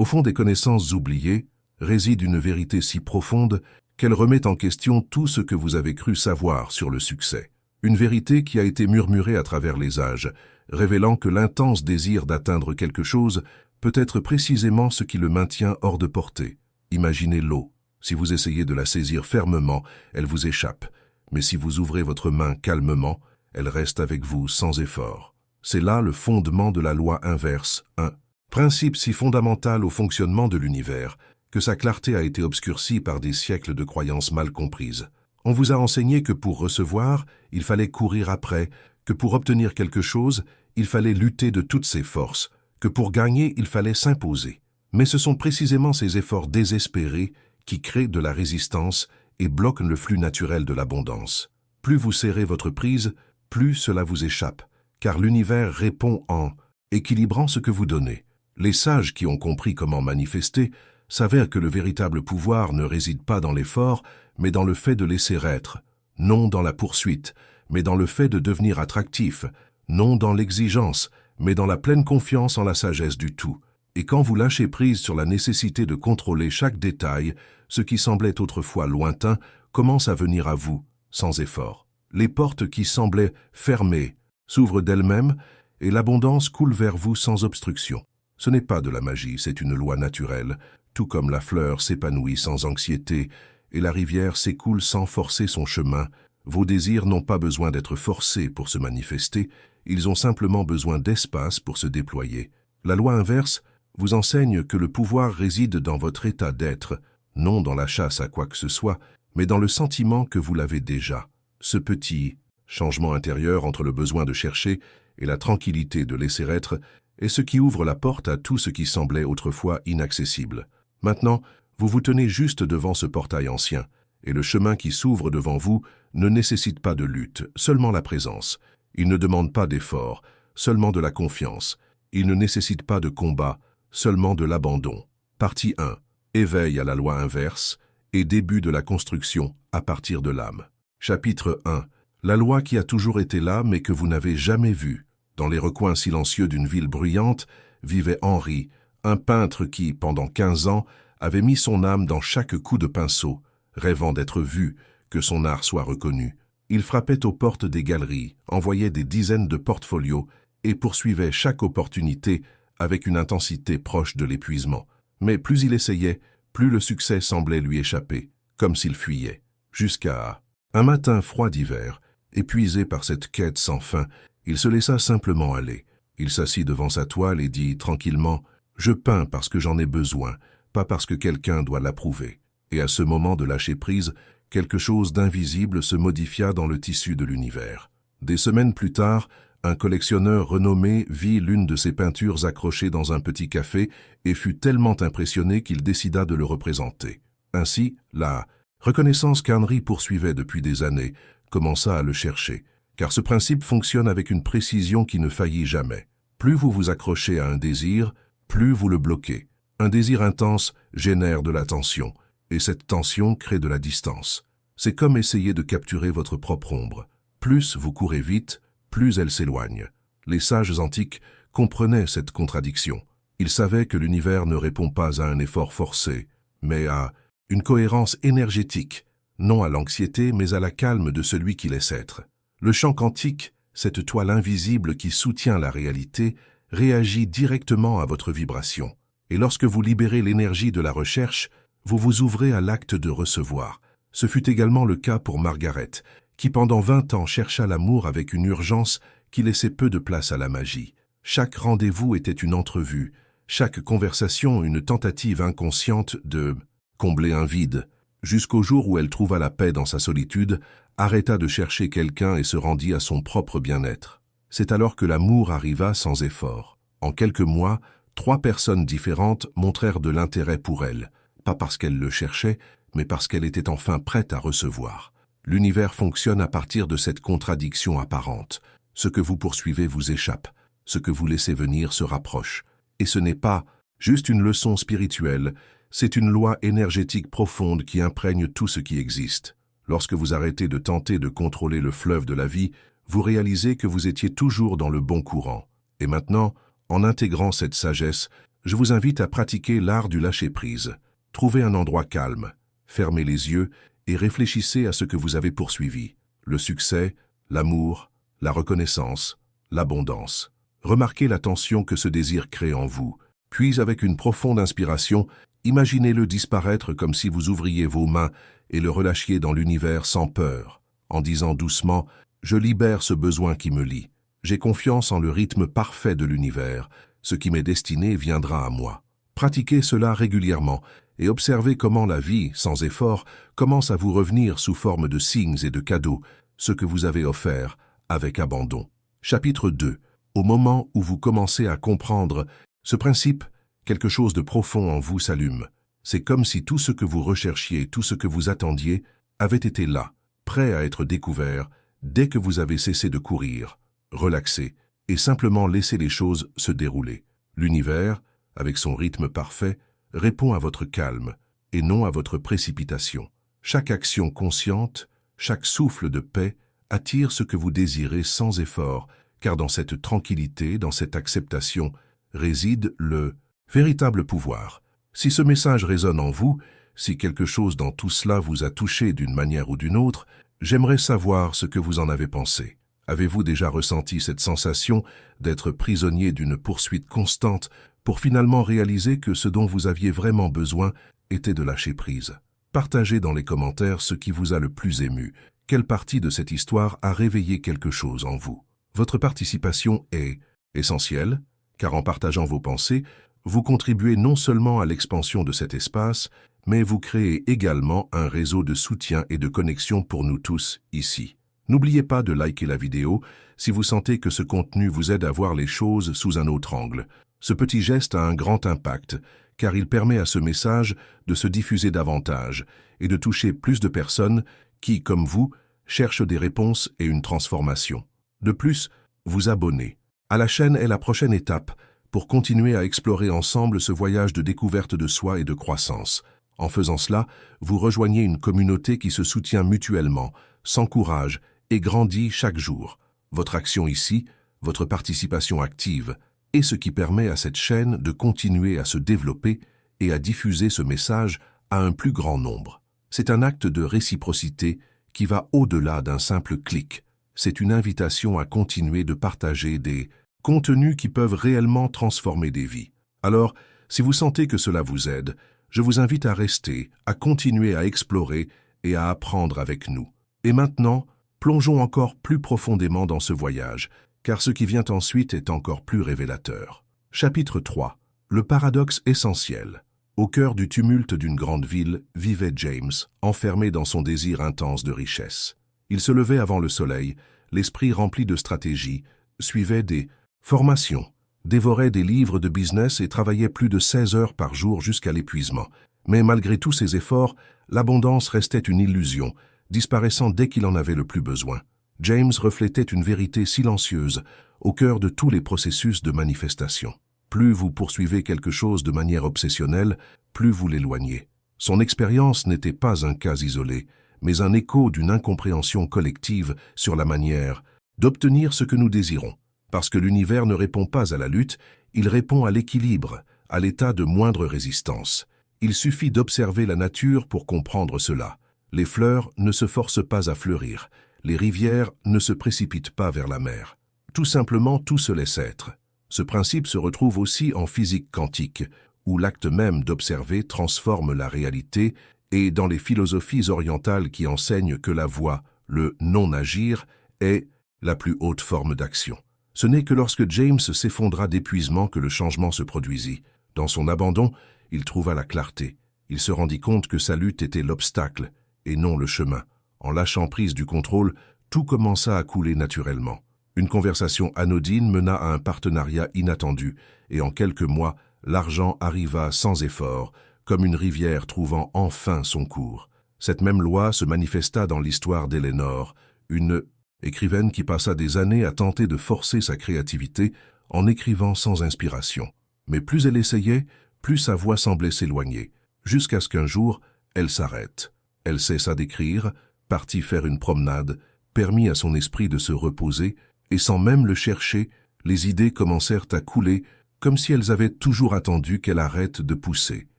Au fond des connaissances oubliées réside une vérité si profonde qu'elle remet en question tout ce que vous avez cru savoir sur le succès. Une vérité qui a été murmurée à travers les âges, révélant que l'intense désir d'atteindre quelque chose peut être précisément ce qui le maintient hors de portée. Imaginez l'eau. Si vous essayez de la saisir fermement, elle vous échappe. Mais si vous ouvrez votre main calmement, elle reste avec vous sans effort. C'est là le fondement de la loi inverse 1. Principe si fondamental au fonctionnement de l'univers, que sa clarté a été obscurcie par des siècles de croyances mal comprises. On vous a enseigné que pour recevoir, il fallait courir après, que pour obtenir quelque chose, il fallait lutter de toutes ses forces, que pour gagner, il fallait s'imposer. Mais ce sont précisément ces efforts désespérés qui créent de la résistance et bloquent le flux naturel de l'abondance. Plus vous serrez votre prise, plus cela vous échappe, car l'univers répond en équilibrant ce que vous donnez. Les sages qui ont compris comment manifester s'avèrent que le véritable pouvoir ne réside pas dans l'effort, mais dans le fait de laisser être, non dans la poursuite, mais dans le fait de devenir attractif, non dans l'exigence, mais dans la pleine confiance en la sagesse du tout. Et quand vous lâchez prise sur la nécessité de contrôler chaque détail, ce qui semblait autrefois lointain commence à venir à vous, sans effort. Les portes qui semblaient fermées s'ouvrent d'elles-mêmes et l'abondance coule vers vous sans obstruction. Ce n'est pas de la magie, c'est une loi naturelle, tout comme la fleur s'épanouit sans anxiété et la rivière s'écoule sans forcer son chemin. Vos désirs n'ont pas besoin d'être forcés pour se manifester, ils ont simplement besoin d'espace pour se déployer. La loi inverse vous enseigne que le pouvoir réside dans votre état d'être, non dans la chasse à quoi que ce soit, mais dans le sentiment que vous l'avez déjà. Ce petit changement intérieur entre le besoin de chercher et la tranquillité de laisser être est ce qui ouvre la porte à tout ce qui semblait autrefois inaccessible. Maintenant, vous vous tenez juste devant ce portail ancien, et le chemin qui s'ouvre devant vous ne nécessite pas de lutte, seulement la présence. Il ne demande pas d'effort, seulement de la confiance. Il ne nécessite pas de combat, seulement de l'abandon. Partie 1. Éveil à la loi inverse et début de la construction à partir de l'âme. Chapitre 1. La loi qui a toujours été là mais que vous n'avez jamais vue. Dans les recoins silencieux d'une ville bruyante vivait Henri, un peintre qui, pendant 15 ans, avait mis son âme dans chaque coup de pinceau, rêvant d'être vu, que son art soit reconnu. Il frappait aux portes des galeries, envoyait des dizaines de portfolios et poursuivait chaque opportunité avec une intensité proche de l'épuisement. Mais plus il essayait, plus le succès semblait lui échapper, comme s'il fuyait. Jusqu'à un matin froid d'hiver, épuisé par cette quête sans fin, il se laissa simplement aller. Il s'assit devant sa toile et dit tranquillement « Je peins parce que j'en ai besoin, pas parce que quelqu'un doit l'approuver. » Et à ce moment de lâcher prise, quelque chose d'invisible se modifia dans le tissu de l'univers. Des semaines plus tard, un collectionneur renommé vit l'une de ses peintures accrochée dans un petit café et fut tellement impressionné qu'il décida de le représenter. Ainsi, la reconnaissance qu'Henri poursuivait depuis des années commença à le chercher, car ce principe fonctionne avec une précision qui ne faillit jamais. Plus vous vous accrochez à un désir, plus vous le bloquez. Un désir intense génère de la tension, et cette tension crée de la distance. C'est comme essayer de capturer votre propre ombre. Plus vous courez vite, plus elle s'éloigne. Les sages antiques comprenaient cette contradiction. Ils savaient que l'univers ne répond pas à un effort forcé, mais à une cohérence énergétique, non à l'anxiété, mais à la calme de celui qui laisse être. Le champ quantique, cette toile invisible qui soutient la réalité, réagit directement à votre vibration. Et lorsque vous libérez l'énergie de la recherche, vous vous ouvrez à l'acte de recevoir. Ce fut également le cas pour Margaret, qui pendant 20 ans chercha l'amour avec une urgence qui laissait peu de place à la magie. Chaque rendez-vous était une entrevue, chaque conversation une tentative inconsciente de combler un vide, jusqu'au jour où elle trouva la paix dans sa solitude, arrêta de chercher quelqu'un et se rendit à son propre bien-être. C'est alors que l'amour arriva sans effort. En quelques mois, 3 personnes différentes montrèrent de l'intérêt pour elle, pas parce qu'elle le cherchait, mais parce qu'elle était enfin prête à recevoir. L'univers fonctionne à partir de cette contradiction apparente. Ce que vous poursuivez vous échappe, ce que vous laissez venir se rapproche. Et ce n'est pas juste une leçon spirituelle, c'est une loi énergétique profonde qui imprègne tout ce qui existe. Lorsque vous arrêtez de tenter de contrôler le fleuve de la vie, vous réalisez que vous étiez toujours dans le bon courant. Et maintenant, en intégrant cette sagesse, je vous invite à pratiquer l'art du lâcher-prise. Trouvez un endroit calme, fermez les yeux et réfléchissez à ce que vous avez poursuivi. Le succès, l'amour, la reconnaissance, l'abondance. Remarquez la tension que ce désir crée en vous. Puis, avec une profonde inspiration, imaginez-le disparaître comme si vous ouvriez vos mains et le relâchiez dans l'univers sans peur, en disant doucement « Je libère ce besoin qui me lie. J'ai confiance en le rythme parfait de l'univers. Ce qui m'est destiné viendra à moi. » Pratiquez cela régulièrement et observez comment la vie, sans effort, commence à vous revenir sous forme de signes et de cadeaux, ce que vous avez offert avec abandon. Chapitre 2. Au moment où vous commencez à comprendre ce principe, quelque chose de profond en vous s'allume. C'est comme si tout ce que vous recherchiez, tout ce que vous attendiez, avait été là, prêt à être découvert, dès que vous avez cessé de courir, relaxé, et simplement laissé les choses se dérouler. L'univers, avec son rythme parfait, répond à votre calme, et non à votre précipitation. Chaque action consciente, chaque souffle de paix, attire ce que vous désirez sans effort, car dans cette tranquillité, dans cette acceptation, réside le véritable pouvoir. Si ce message résonne en vous, si quelque chose dans tout cela vous a touché d'une manière ou d'une autre, j'aimerais savoir ce que vous en avez pensé. Avez-vous déjà ressenti cette sensation d'être prisonnier d'une poursuite constante pour finalement réaliser que ce dont vous aviez vraiment besoin était de lâcher prise? Partagez dans les commentaires ce qui vous a le plus ému. Quelle partie de cette histoire a réveillé quelque chose en vous? Votre participation est essentielle, car en partageant vos pensées, vous contribuez non seulement à l'expansion de cet espace, mais vous créez également un réseau de soutien et de connexion pour nous tous ici. N'oubliez pas de liker la vidéo si vous sentez que ce contenu vous aide à voir les choses sous un autre angle. Ce petit geste a un grand impact, car il permet à ce message de se diffuser davantage et de toucher plus de personnes qui, comme vous, cherchent des réponses et une transformation. De plus, vous abonner à la chaîne est la prochaine étape pour continuer à explorer ensemble ce voyage de découverte de soi et de croissance. En faisant cela, vous rejoignez une communauté qui se soutient mutuellement, s'encourage et grandit chaque jour. Votre action ici, votre participation active, est ce qui permet à cette chaîne de continuer à se développer et à diffuser ce message à un plus grand nombre. C'est un acte de réciprocité qui va au-delà d'un simple clic. C'est une invitation à continuer de partager des contenus qui peuvent réellement transformer des vies. Alors, si vous sentez que cela vous aide, je vous invite à rester, à continuer à explorer et à apprendre avec nous. Et maintenant, plongeons encore plus profondément dans ce voyage, car ce qui vient ensuite est encore plus révélateur. Chapitre 3. Le paradoxe essentiel. Au cœur du tumulte d'une grande ville vivait James, enfermé dans son désir intense de richesse. Il se levait avant le soleil, l'esprit rempli de stratégie, suivait des formations, dévorait des livres de business et travaillait plus de 16 heures par jour jusqu'à l'épuisement. Mais malgré tous ses efforts, l'abondance restait une illusion, disparaissant dès qu'il en avait le plus besoin. James reflétait une vérité silencieuse au cœur de tous les processus de manifestation. Plus vous poursuivez quelque chose de manière obsessionnelle, plus vous l'éloignez. Son expérience n'était pas un cas isolé, mais un écho d'une incompréhension collective sur la manière d'obtenir ce que nous désirons. Parce que l'univers ne répond pas à la lutte, il répond à l'équilibre, à l'état de moindre résistance. Il suffit d'observer la nature pour comprendre cela. Les fleurs ne se forcent pas à fleurir, les rivières ne se précipitent pas vers la mer. Tout simplement, tout se laisse être. Ce principe se retrouve aussi en physique quantique, où l'acte même d'observer transforme la réalité, et dans les philosophies orientales qui enseignent que la voie, le non-agir, est la plus haute forme d'action. Ce n'est que lorsque James s'effondra d'épuisement que le changement se produisit. Dans son abandon, il trouva la clarté. Il se rendit compte que sa lutte était l'obstacle, et non le chemin. En lâchant prise du contrôle, tout commença à couler naturellement. Une conversation anodine mena à un partenariat inattendu, et en quelques mois, l'argent arriva sans effort, comme une rivière trouvant enfin son cours. Cette même loi se manifesta dans l'histoire d'Eleanor, une écrivaine qui passa des années à tenter de forcer sa créativité en écrivant sans inspiration. Mais plus elle essayait, plus sa voix semblait s'éloigner, jusqu'à ce qu'un jour, elle s'arrête. Elle cessa d'écrire, partit faire une promenade, permit à son esprit de se reposer, et sans même le chercher, les idées commencèrent à couler comme si elles avaient toujours attendu qu'elle arrête de pousser.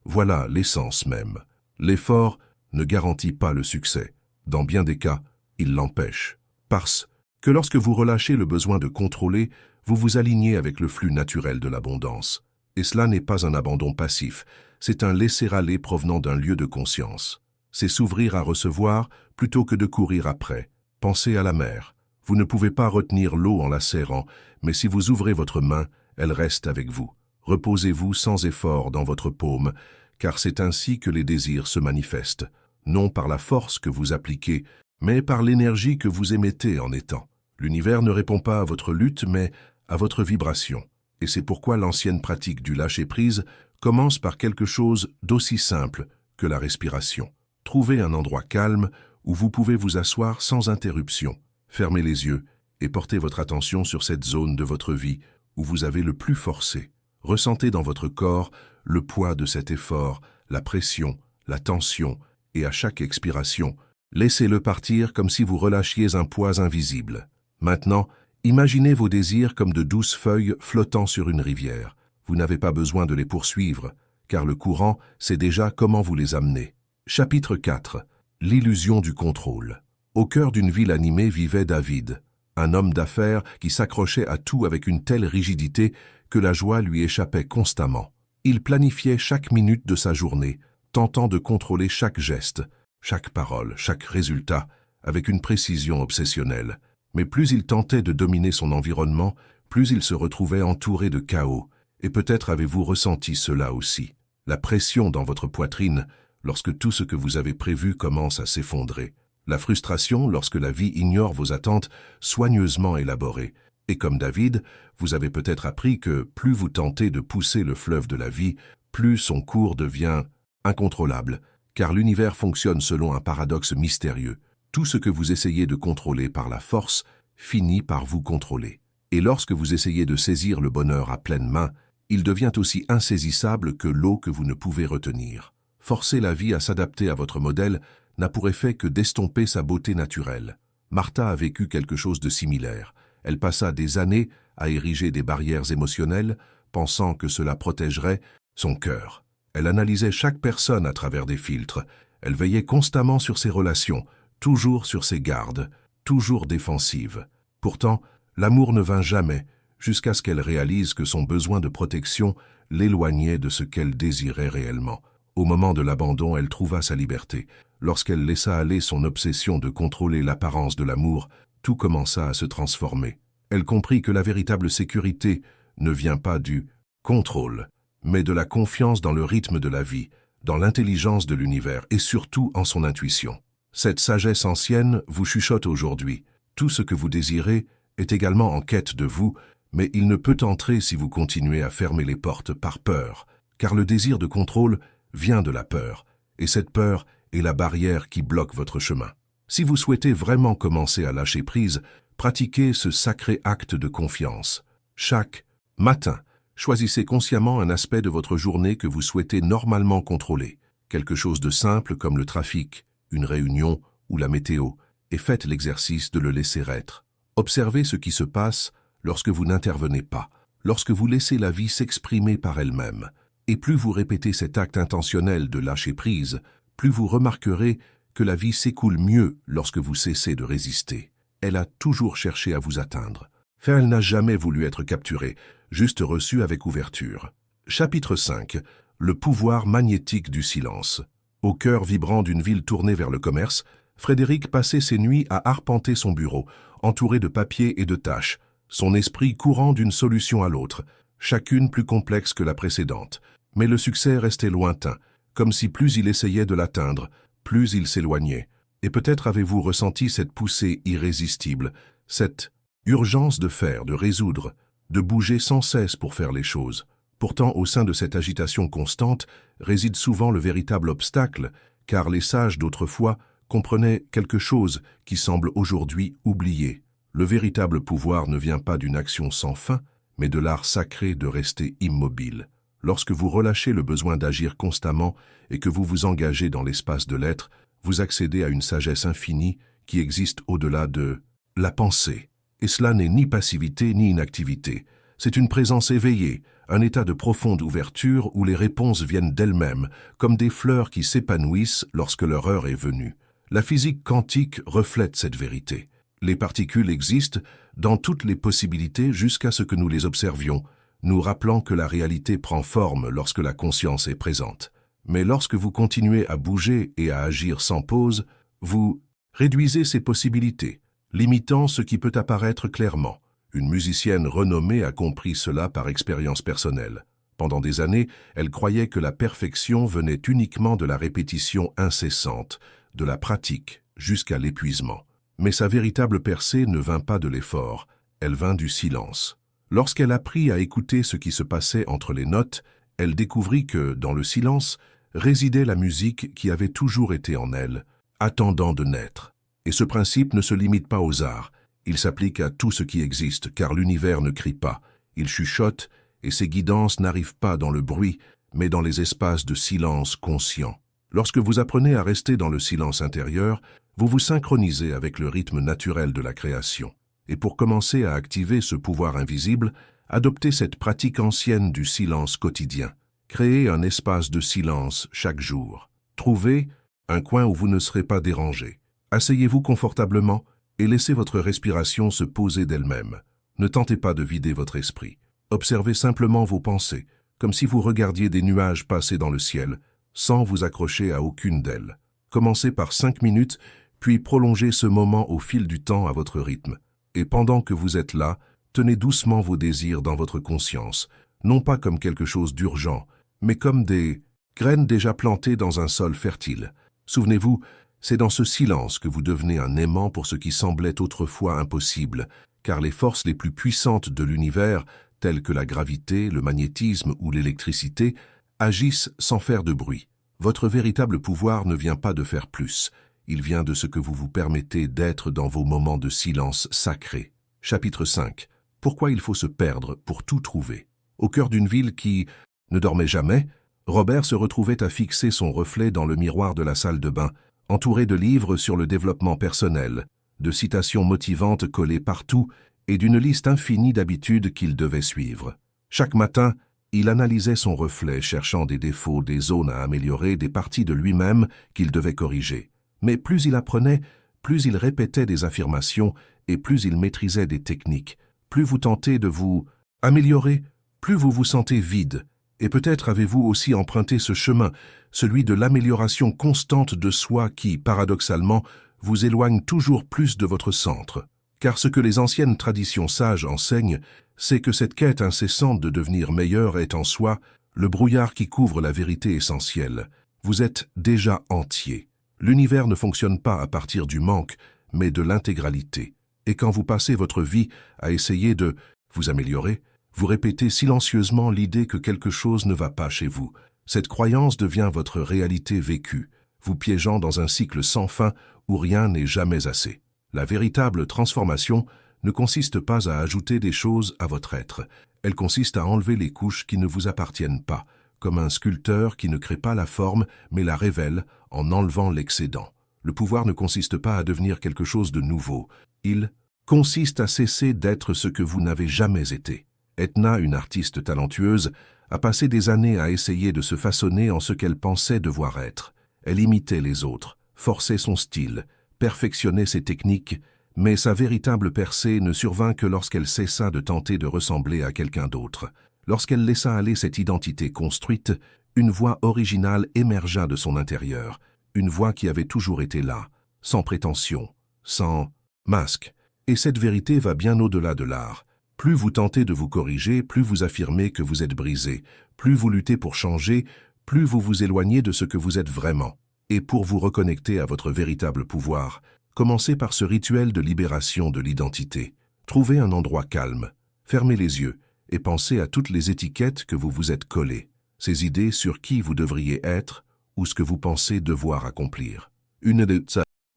Voilà l'essence même. L'effort ne garantit pas le succès. Dans bien des cas, il l'empêche. Parce que lorsque vous relâchez le besoin de contrôler, vous vous alignez avec le flux naturel de l'abondance. Et cela n'est pas un abandon passif, c'est un laisser-aller provenant d'un lieu de conscience. C'est s'ouvrir à recevoir plutôt que de courir après. Pensez à la mer. Vous ne pouvez pas retenir l'eau en la serrant, mais si vous ouvrez votre main, elle reste avec vous. Reposez-vous sans effort dans votre paume, car c'est ainsi que les désirs se manifestent, non par la force que vous appliquez, mais par l'énergie que vous émettez en étant. L'univers ne répond pas à votre lutte, mais à votre vibration. Et c'est pourquoi l'ancienne pratique du lâcher-prise commence par quelque chose d'aussi simple que la respiration. Trouvez un endroit calme où vous pouvez vous asseoir sans interruption. Fermez les yeux et portez votre attention sur cette zone de votre vie où vous avez le plus forcé. Ressentez dans votre corps le poids de cet effort, la pression, la tension, et à chaque expiration, laissez-le partir comme si vous relâchiez un poids invisible. Maintenant, imaginez vos désirs comme de douces feuilles flottant sur une rivière. Vous n'avez pas besoin de les poursuivre, car le courant sait déjà comment vous les amener. Chapitre 4. L'illusion du contrôle. Au cœur d'une ville animée vivait David, un homme d'affaires qui s'accrochait à tout avec une telle rigidité que la joie lui échappait constamment. Il planifiait chaque minute de sa journée, tentant de contrôler chaque geste, chaque parole, chaque résultat, avec une précision obsessionnelle. Mais plus il tentait de dominer son environnement, plus il se retrouvait entouré de chaos. Et peut-être avez-vous ressenti cela aussi. La pression dans votre poitrine, lorsque tout ce que vous avez prévu commence à s'effondrer. La frustration lorsque la vie ignore vos attentes soigneusement élaborées. Et comme David, vous avez peut-être appris que plus vous tentez de pousser le fleuve de la vie, plus son cours devient incontrôlable, car l'univers fonctionne selon un paradoxe mystérieux. Tout ce que vous essayez de contrôler par la force finit par vous contrôler. Et lorsque vous essayez de saisir le bonheur à pleine main, il devient aussi insaisissable que l'eau que vous ne pouvez retenir. Forcer la vie à s'adapter à votre modèle n'a pour effet que d'estomper sa beauté naturelle. Martha a vécu quelque chose de similaire. Elle passa des années à ériger des barrières émotionnelles, pensant que cela protégerait son cœur. Elle analysait chaque personne à travers des filtres. Elle veillait constamment sur ses relations, toujours sur ses gardes, toujours défensive. Pourtant, l'amour ne vint jamais, jusqu'à ce qu'elle réalise que son besoin de protection l'éloignait de ce qu'elle désirait réellement. Au moment de l'abandon, elle trouva sa liberté. Lorsqu'elle laissa aller son obsession de contrôler l'apparence de l'amour, tout commença à se transformer. Elle comprit que la véritable sécurité ne vient pas du contrôle, mais de la confiance dans le rythme de la vie, dans l'intelligence de l'univers et surtout en son intuition. Cette sagesse ancienne vous chuchote aujourd'hui. Tout ce que vous désirez est également en quête de vous, mais il ne peut entrer si vous continuez à fermer les portes par peur, car le désir de contrôle vient de la peur, et cette peur est la barrière qui bloque votre chemin. Si vous souhaitez vraiment commencer à lâcher prise, pratiquez ce sacré acte de confiance. Chaque matin, choisissez consciemment un aspect de votre journée que vous souhaitez normalement contrôler, quelque chose de simple comme le trafic, une réunion ou la météo, et faites l'exercice de le laisser être. Observez ce qui se passe lorsque vous n'intervenez pas, lorsque vous laissez la vie s'exprimer par elle-même. Et plus vous répétez cet acte intentionnel de lâcher prise, plus vous remarquerez que la vie s'écoule mieux lorsque vous cessez de résister. Elle a toujours cherché à vous atteindre. Car elle n'a jamais voulu être capturée, juste reçue avec ouverture. Chapitre 5. Le pouvoir magnétique du silence. Au cœur vibrant d'une ville tournée vers le commerce, Frédéric passait ses nuits à arpenter son bureau, entouré de papiers et de tâches, son esprit courant d'une solution à l'autre, chacune plus complexe que la précédente. Mais le succès restait lointain, comme si plus il essayait de l'atteindre, plus il s'éloignait. Et peut-être avez-vous ressenti cette poussée irrésistible, cette urgence de faire, de résoudre, de bouger sans cesse pour faire les choses. Pourtant, au sein de cette agitation constante réside souvent le véritable obstacle, car les sages d'autrefois comprenaient quelque chose qui semble aujourd'hui oublié. Le véritable pouvoir ne vient pas d'une action sans fin, mais de l'art sacré de rester immobile. Lorsque vous relâchez le besoin d'agir constamment et que vous vous engagez dans l'espace de l'être, vous accédez à une sagesse infinie qui existe au-delà de la pensée. Et cela n'est ni passivité ni inactivité. C'est une présence éveillée, un état de profonde ouverture où les réponses viennent d'elles-mêmes, comme des fleurs qui s'épanouissent lorsque leur heure est venue. La physique quantique reflète cette vérité. Les particules existent dans toutes les possibilités jusqu'à ce que nous les observions, nous rappelant que la réalité prend forme lorsque la conscience est présente. Mais lorsque vous continuez à bouger et à agir sans pause, vous réduisez ces possibilités, limitant ce qui peut apparaître clairement. Une musicienne renommée a compris cela par expérience personnelle. Pendant des années, elle croyait que la perfection venait uniquement de la répétition incessante, de la pratique, jusqu'à l'épuisement. Mais sa véritable percée ne vint pas de l'effort, elle vint du silence. Lorsqu'elle apprit à écouter ce qui se passait entre les notes, elle découvrit que, dans le silence, résidait la musique qui avait toujours été en elle, attendant de naître. Et ce principe ne se limite pas aux arts, il s'applique à tout ce qui existe, car l'univers ne crie pas, il chuchote, et ses guidances n'arrivent pas dans le bruit, mais dans les espaces de silence conscient. Lorsque vous apprenez à rester dans le silence intérieur, vous vous synchronisez avec le rythme naturel de la création. Et pour commencer à activer ce pouvoir invisible, adoptez cette pratique ancienne du silence quotidien. Créez un espace de silence chaque jour. Trouvez un coin où vous ne serez pas dérangé. Asseyez-vous confortablement et laissez votre respiration se poser d'elle-même. Ne tentez pas de vider votre esprit. Observez simplement vos pensées, comme si vous regardiez des nuages passer dans le ciel, sans vous accrocher à aucune d'elles. Commencez par 5 minutes, puis prolongez ce moment au fil du temps à votre rythme. Et pendant que vous êtes là, tenez doucement vos désirs dans votre conscience, non pas comme quelque chose d'urgent, mais comme des graines déjà plantées dans un sol fertile. Souvenez-vous, c'est dans ce silence que vous devenez un aimant pour ce qui semblait autrefois impossible, car les forces les plus puissantes de l'univers, telles que la gravité, le magnétisme ou l'électricité, agissent sans faire de bruit. Votre véritable pouvoir ne vient pas de faire plus, il vient de ce que vous vous permettez d'être dans vos moments de silence sacré. Chapitre 5. Pourquoi il faut se perdre pour tout trouver? Au cœur d'une ville qui ne dormait jamais, Robert se retrouvait à fixer son reflet dans le miroir de la salle de bain, entouré de livres sur le développement personnel, de citations motivantes collées partout et d'une liste infinie d'habitudes qu'il devait suivre. Chaque matin, il analysait son reflet, cherchant des défauts, des zones à améliorer, des parties de lui-même qu'il devait corriger. Mais plus il apprenait, plus il répétait des affirmations et plus il maîtrisait des techniques. Plus vous tentez de vous améliorer, plus vous vous sentez vide. Et peut-être avez-vous aussi emprunté ce chemin, celui de l'amélioration constante de soi qui, paradoxalement, vous éloigne toujours plus de votre centre. Car ce que les anciennes traditions sages enseignent, c'est que cette quête incessante de devenir meilleur est en soi le brouillard qui couvre la vérité essentielle. Vous êtes déjà entier. L'univers ne fonctionne pas à partir du manque, mais de l'intégralité. Et quand vous passez votre vie à essayer de vous améliorer, vous répétez silencieusement l'idée que quelque chose ne va pas chez vous. Cette croyance devient votre réalité vécue, vous piégeant dans un cycle sans fin où rien n'est jamais assez. La véritable transformation ne consiste pas à ajouter des choses à votre être. Elle consiste à enlever les couches qui ne vous appartiennent pas, comme un sculpteur qui ne crée pas la forme mais la révèle en enlevant l'excédent. Le pouvoir ne consiste pas à devenir quelque chose de nouveau. Il consiste à cesser d'être ce que vous n'avez jamais été. Etna, une artiste talentueuse, a passé des années à essayer de se façonner en ce qu'elle pensait devoir être. Elle imitait les autres, forçait son style, perfectionnait ses techniques, mais sa véritable percée ne survint que lorsqu'elle cessa de tenter de ressembler à quelqu'un d'autre. Lorsqu'elle laissa aller cette identité construite, une voix originale émergea de son intérieur, une voix qui avait toujours été là, sans prétention, sans masque. Et cette vérité va bien au-delà de l'art. Plus vous tentez de vous corriger, plus vous affirmez que vous êtes brisé, plus vous luttez pour changer, plus vous vous éloignez de ce que vous êtes vraiment. Et pour vous reconnecter à votre véritable pouvoir, commencez par ce rituel de libération de l'identité. Trouvez un endroit calme, fermez les yeux et pensez à toutes les étiquettes que vous vous êtes collées, ces idées sur qui vous devriez être ou ce que vous pensez devoir accomplir. Une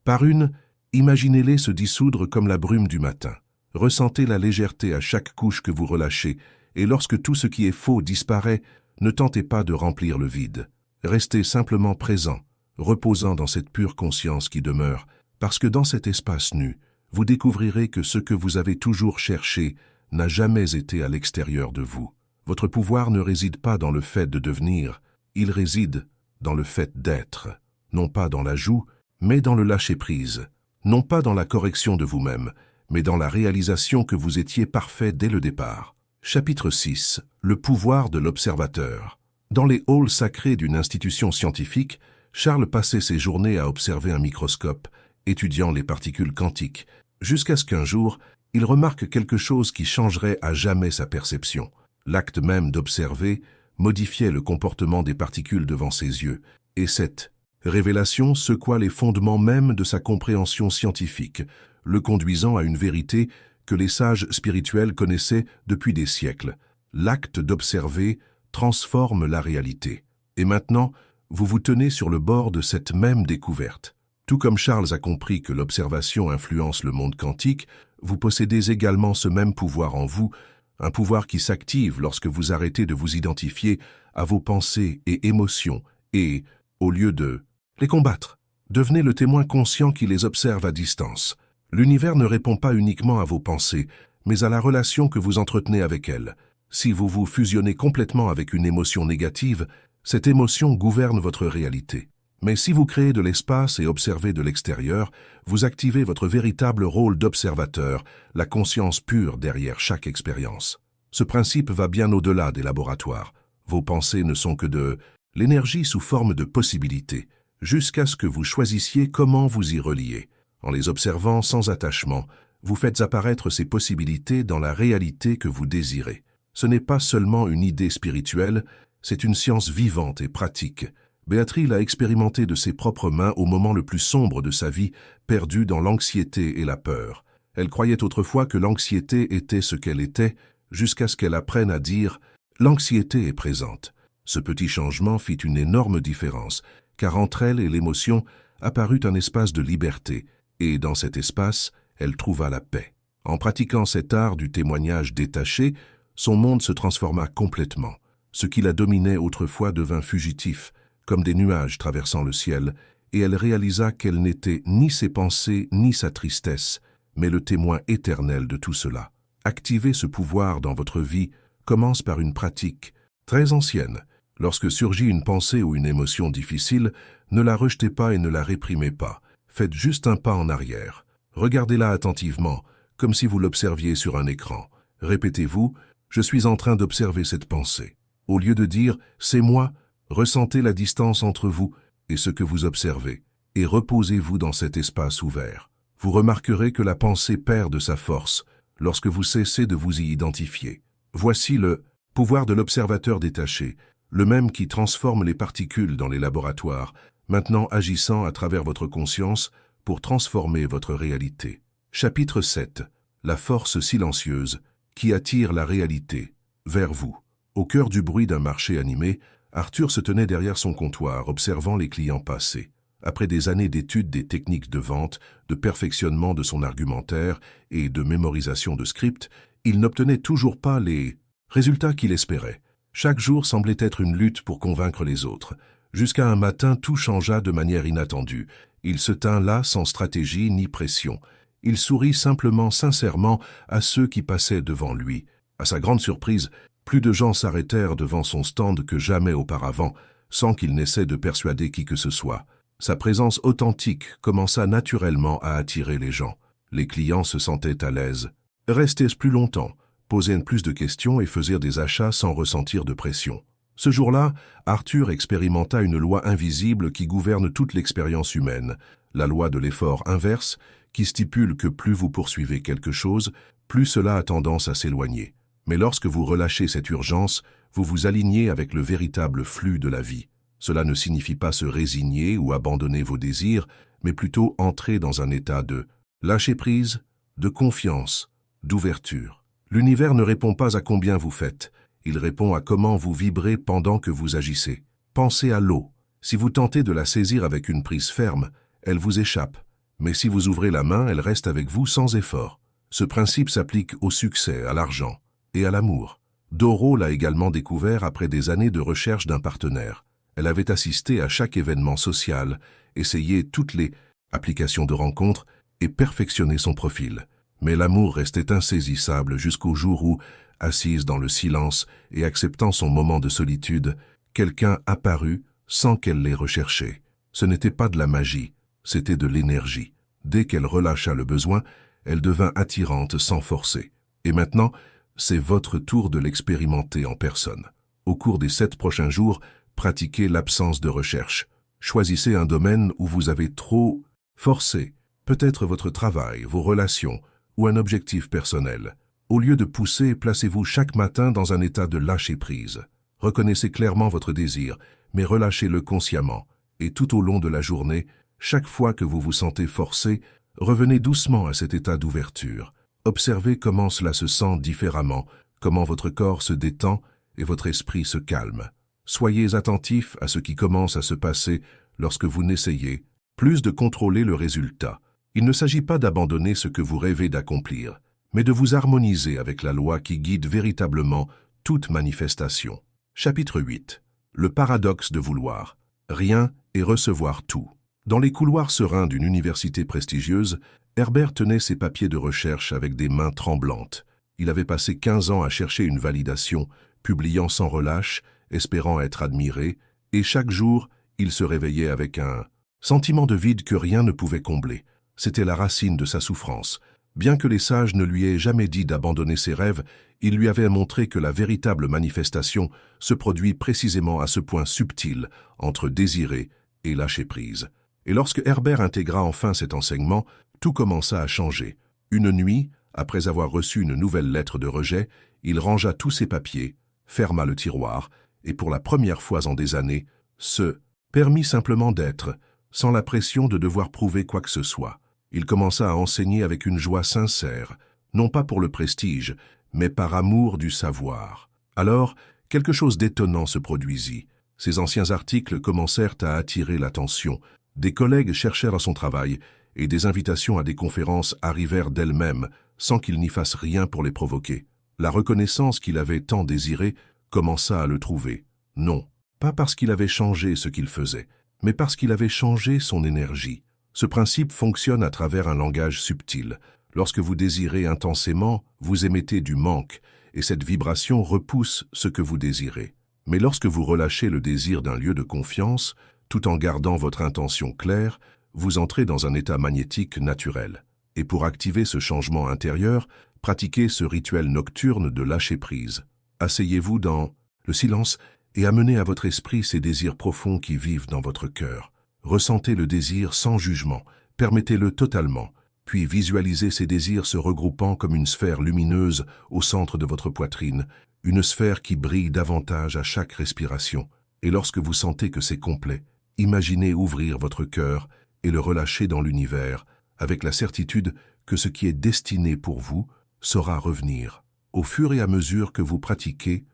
par une, imaginez-les se dissoudre comme la brume du matin. Ressentez la légèreté à chaque couche que vous relâchez, et lorsque tout ce qui est faux disparaît, ne tentez pas de remplir le vide. Restez simplement présent, reposant dans cette pure conscience qui demeure, parce que dans cet espace nu, vous découvrirez que ce que vous avez toujours cherché n'a jamais été à l'extérieur de vous. Votre pouvoir ne réside pas dans le fait de devenir, il réside dans le fait d'être, non pas dans l'ajout, mais dans le lâcher-prise, non pas dans la correction de vous-même, mais dans la réalisation que vous étiez parfait dès le départ. Chapitre 6. Le pouvoir de l'observateur. Dans les halls sacrés d'une institution scientifique, Charles passait ses journées à observer un microscope, étudiant les particules quantiques, jusqu'à ce qu'un jour, il remarque quelque chose qui changerait à jamais sa perception. L'acte même d'observer modifiait le comportement des particules devant ses yeux, et cette révélation secoua les fondements même de sa compréhension scientifique, le conduisant à une vérité que les sages spirituels connaissaient depuis des siècles. L'acte d'observer transforme la réalité. Et maintenant, vous vous tenez sur le bord de cette même découverte. Tout comme Charles a compris que l'observation influence le monde quantique, vous possédez également ce même pouvoir en vous, un pouvoir qui s'active lorsque vous arrêtez de vous identifier à vos pensées et émotions et, au lieu de les combattre, devenez le témoin conscient qui les observe à distance. L'univers ne répond pas uniquement à vos pensées, mais à la relation que vous entretenez avec elles. Si vous vous fusionnez complètement avec une émotion négative, cette émotion gouverne votre réalité. Mais si vous créez de l'espace et observez de l'extérieur, vous activez votre véritable rôle d'observateur, la conscience pure derrière chaque expérience. Ce principe va bien au-delà des laboratoires. Vos pensées ne sont que de l'énergie sous forme de possibilités, jusqu'à ce que vous choisissiez comment vous y relier. En les observant sans attachement, vous faites apparaître ces possibilités dans la réalité que vous désirez. Ce n'est pas seulement une idée spirituelle, c'est une science vivante et pratique. Béatrice l'a expérimenté de ses propres mains au moment le plus sombre de sa vie, perdue dans l'anxiété et la peur. Elle croyait autrefois que l'anxiété était ce qu'elle était, jusqu'à ce qu'elle apprenne à dire « l'anxiété est présente ». Ce petit changement fit une énorme différence, car entre elle et l'émotion apparut un espace de liberté, et dans cet espace, elle trouva la paix. En pratiquant cet art du témoignage détaché, son monde se transforma complètement. Ce qui la dominait autrefois devint fugitif, comme des nuages traversant le ciel, et elle réalisa qu'elle n'était ni ses pensées ni sa tristesse, mais le témoin éternel de tout cela. Activer ce pouvoir dans votre vie commence par une pratique très ancienne. Lorsque surgit une pensée ou une émotion difficile, ne la rejetez pas et ne la réprimez pas. Faites juste un pas en arrière. Regardez-la attentivement, comme si vous l'observiez sur un écran. Répétez-vous « Je suis en train d'observer cette pensée ». Au lieu de dire « C'est moi », ressentez la distance entre vous et ce que vous observez, et reposez-vous dans cet espace ouvert. Vous remarquerez que la pensée perd de sa force lorsque vous cessez de vous y identifier. Voici le pouvoir de l'observateur détaché, le même qui transforme les particules dans les laboratoires, maintenant agissant à travers votre conscience pour transformer votre réalité. Chapitre 7. La force silencieuse qui attire la réalité vers vous. Au cœur du bruit d'un marché animé, Arthur se tenait derrière son comptoir, observant les clients passer. Après des années d'études des techniques de vente, de perfectionnement de son argumentaire et de mémorisation de scripts, il n'obtenait toujours pas les résultats qu'il espérait. Chaque jour semblait être une lutte pour convaincre les autres. Jusqu'à un matin, tout changea de manière inattendue. Il se tint là sans stratégie ni pression. Il sourit simplement, sincèrement, à ceux qui passaient devant lui. À sa grande surprise, plus de gens s'arrêtèrent devant son stand que jamais auparavant, sans qu'il n'essaie de persuader qui que ce soit. Sa présence authentique commença naturellement à attirer les gens. Les clients se sentaient à l'aise, restaient plus longtemps, posaient plus de questions et faisaient des achats sans ressentir de pression. Ce jour-là, Arthur expérimenta une loi invisible qui gouverne toute l'expérience humaine, la loi de l'effort inverse, qui stipule que plus vous poursuivez quelque chose, plus cela a tendance à s'éloigner. Mais lorsque vous relâchez cette urgence, vous vous alignez avec le véritable flux de la vie. Cela ne signifie pas se résigner ou abandonner vos désirs, mais plutôt entrer dans un état de lâcher-prise, de confiance, d'ouverture. L'univers ne répond pas à combien vous faites, il répond à comment vous vibrez pendant que vous agissez. Pensez à l'eau. Si vous tentez de la saisir avec une prise ferme, elle vous échappe. Mais si vous ouvrez la main, elle reste avec vous sans effort. Ce principe s'applique au succès, à l'argent et à l'amour. Doro l'a également découvert après des années de recherche d'un partenaire. Elle avait assisté à chaque événement social, essayé toutes les applications de rencontres et perfectionné son profil. Mais l'amour restait insaisissable jusqu'au jour où, assise dans le silence et acceptant son moment de solitude, quelqu'un apparut sans qu'elle l'ait recherché. Ce n'était pas de la magie, c'était de l'énergie. Dès qu'elle relâcha le besoin, elle devint attirante sans forcer. Et maintenant, c'est votre tour de l'expérimenter en personne. Au cours des 7 prochains jours, pratiquez l'absence de recherche. Choisissez un domaine où vous avez trop forcé, peut-être votre travail, vos relations ou un objectif personnel. Au lieu de pousser, placez-vous chaque matin dans un état de lâcher-prise. Reconnaissez clairement votre désir, mais relâchez-le consciemment. Et tout au long de la journée, chaque fois que vous vous sentez forcé, revenez doucement à cet état d'ouverture. Observez comment cela se sent différemment, comment votre corps se détend et votre esprit se calme. Soyez attentif à ce qui commence à se passer lorsque vous n'essayez plus de contrôler le résultat. Il ne s'agit pas d'abandonner ce que vous rêvez d'accomplir, mais de vous harmoniser avec la loi qui guide véritablement toute manifestation. Chapitre 8. Le paradoxe de vouloir rien et recevoir tout. Dans les couloirs sereins d'une université prestigieuse, Herbert tenait ses papiers de recherche avec des mains tremblantes. Il avait passé 15 ans à chercher une validation, publiant sans relâche, espérant être admiré, et chaque jour, il se réveillait avec un sentiment de vide que rien ne pouvait combler. C'était la racine de sa souffrance. Bien que les sages ne lui aient jamais dit d'abandonner ses rêves, ils lui avaient montré que la véritable manifestation se produit précisément à ce point subtil entre désirer et lâcher prise. Et lorsque Herbert intégra enfin cet enseignement, tout commença à changer. Une nuit, après avoir reçu une nouvelle lettre de rejet, il rangea tous ses papiers, ferma le tiroir, et pour la première fois en des années, se permit simplement d'être, sans la pression de devoir prouver quoi que ce soit. Il commença à enseigner avec une joie sincère, non pas pour le prestige, mais par amour du savoir. Alors, quelque chose d'étonnant se produisit. Ses anciens articles commencèrent à attirer l'attention. Des collègues cherchèrent à son travail, et des invitations à des conférences arrivèrent d'elles-mêmes, sans qu'il n'y fasse rien pour les provoquer. La reconnaissance qu'il avait tant désirée commença à le trouver. Non, pas parce qu'il avait changé ce qu'il faisait, mais parce qu'il avait changé son énergie. Ce principe fonctionne à travers un langage subtil. Lorsque vous désirez intensément, vous émettez du manque, et cette vibration repousse ce que vous désirez. Mais lorsque vous relâchez le désir d'un lieu de confiance, tout en gardant votre intention claire, vous entrez dans un état magnétique naturel. Et pour activer ce changement intérieur, pratiquez ce rituel nocturne de lâcher-prise. Asseyez-vous dans le silence et amenez à votre esprit ces désirs profonds qui vivent dans votre cœur. Ressentez le désir sans jugement, permettez-le totalement, puis visualisez ces désirs se regroupant comme une sphère lumineuse au centre de votre poitrine, une sphère qui brille davantage à chaque respiration. Et lorsque vous sentez que c'est complet, imaginez ouvrir votre cœur et le relâcher dans l'univers, avec la certitude que ce qui est destiné pour vous saura revenir. Au fur et à mesure que vous pratiquez,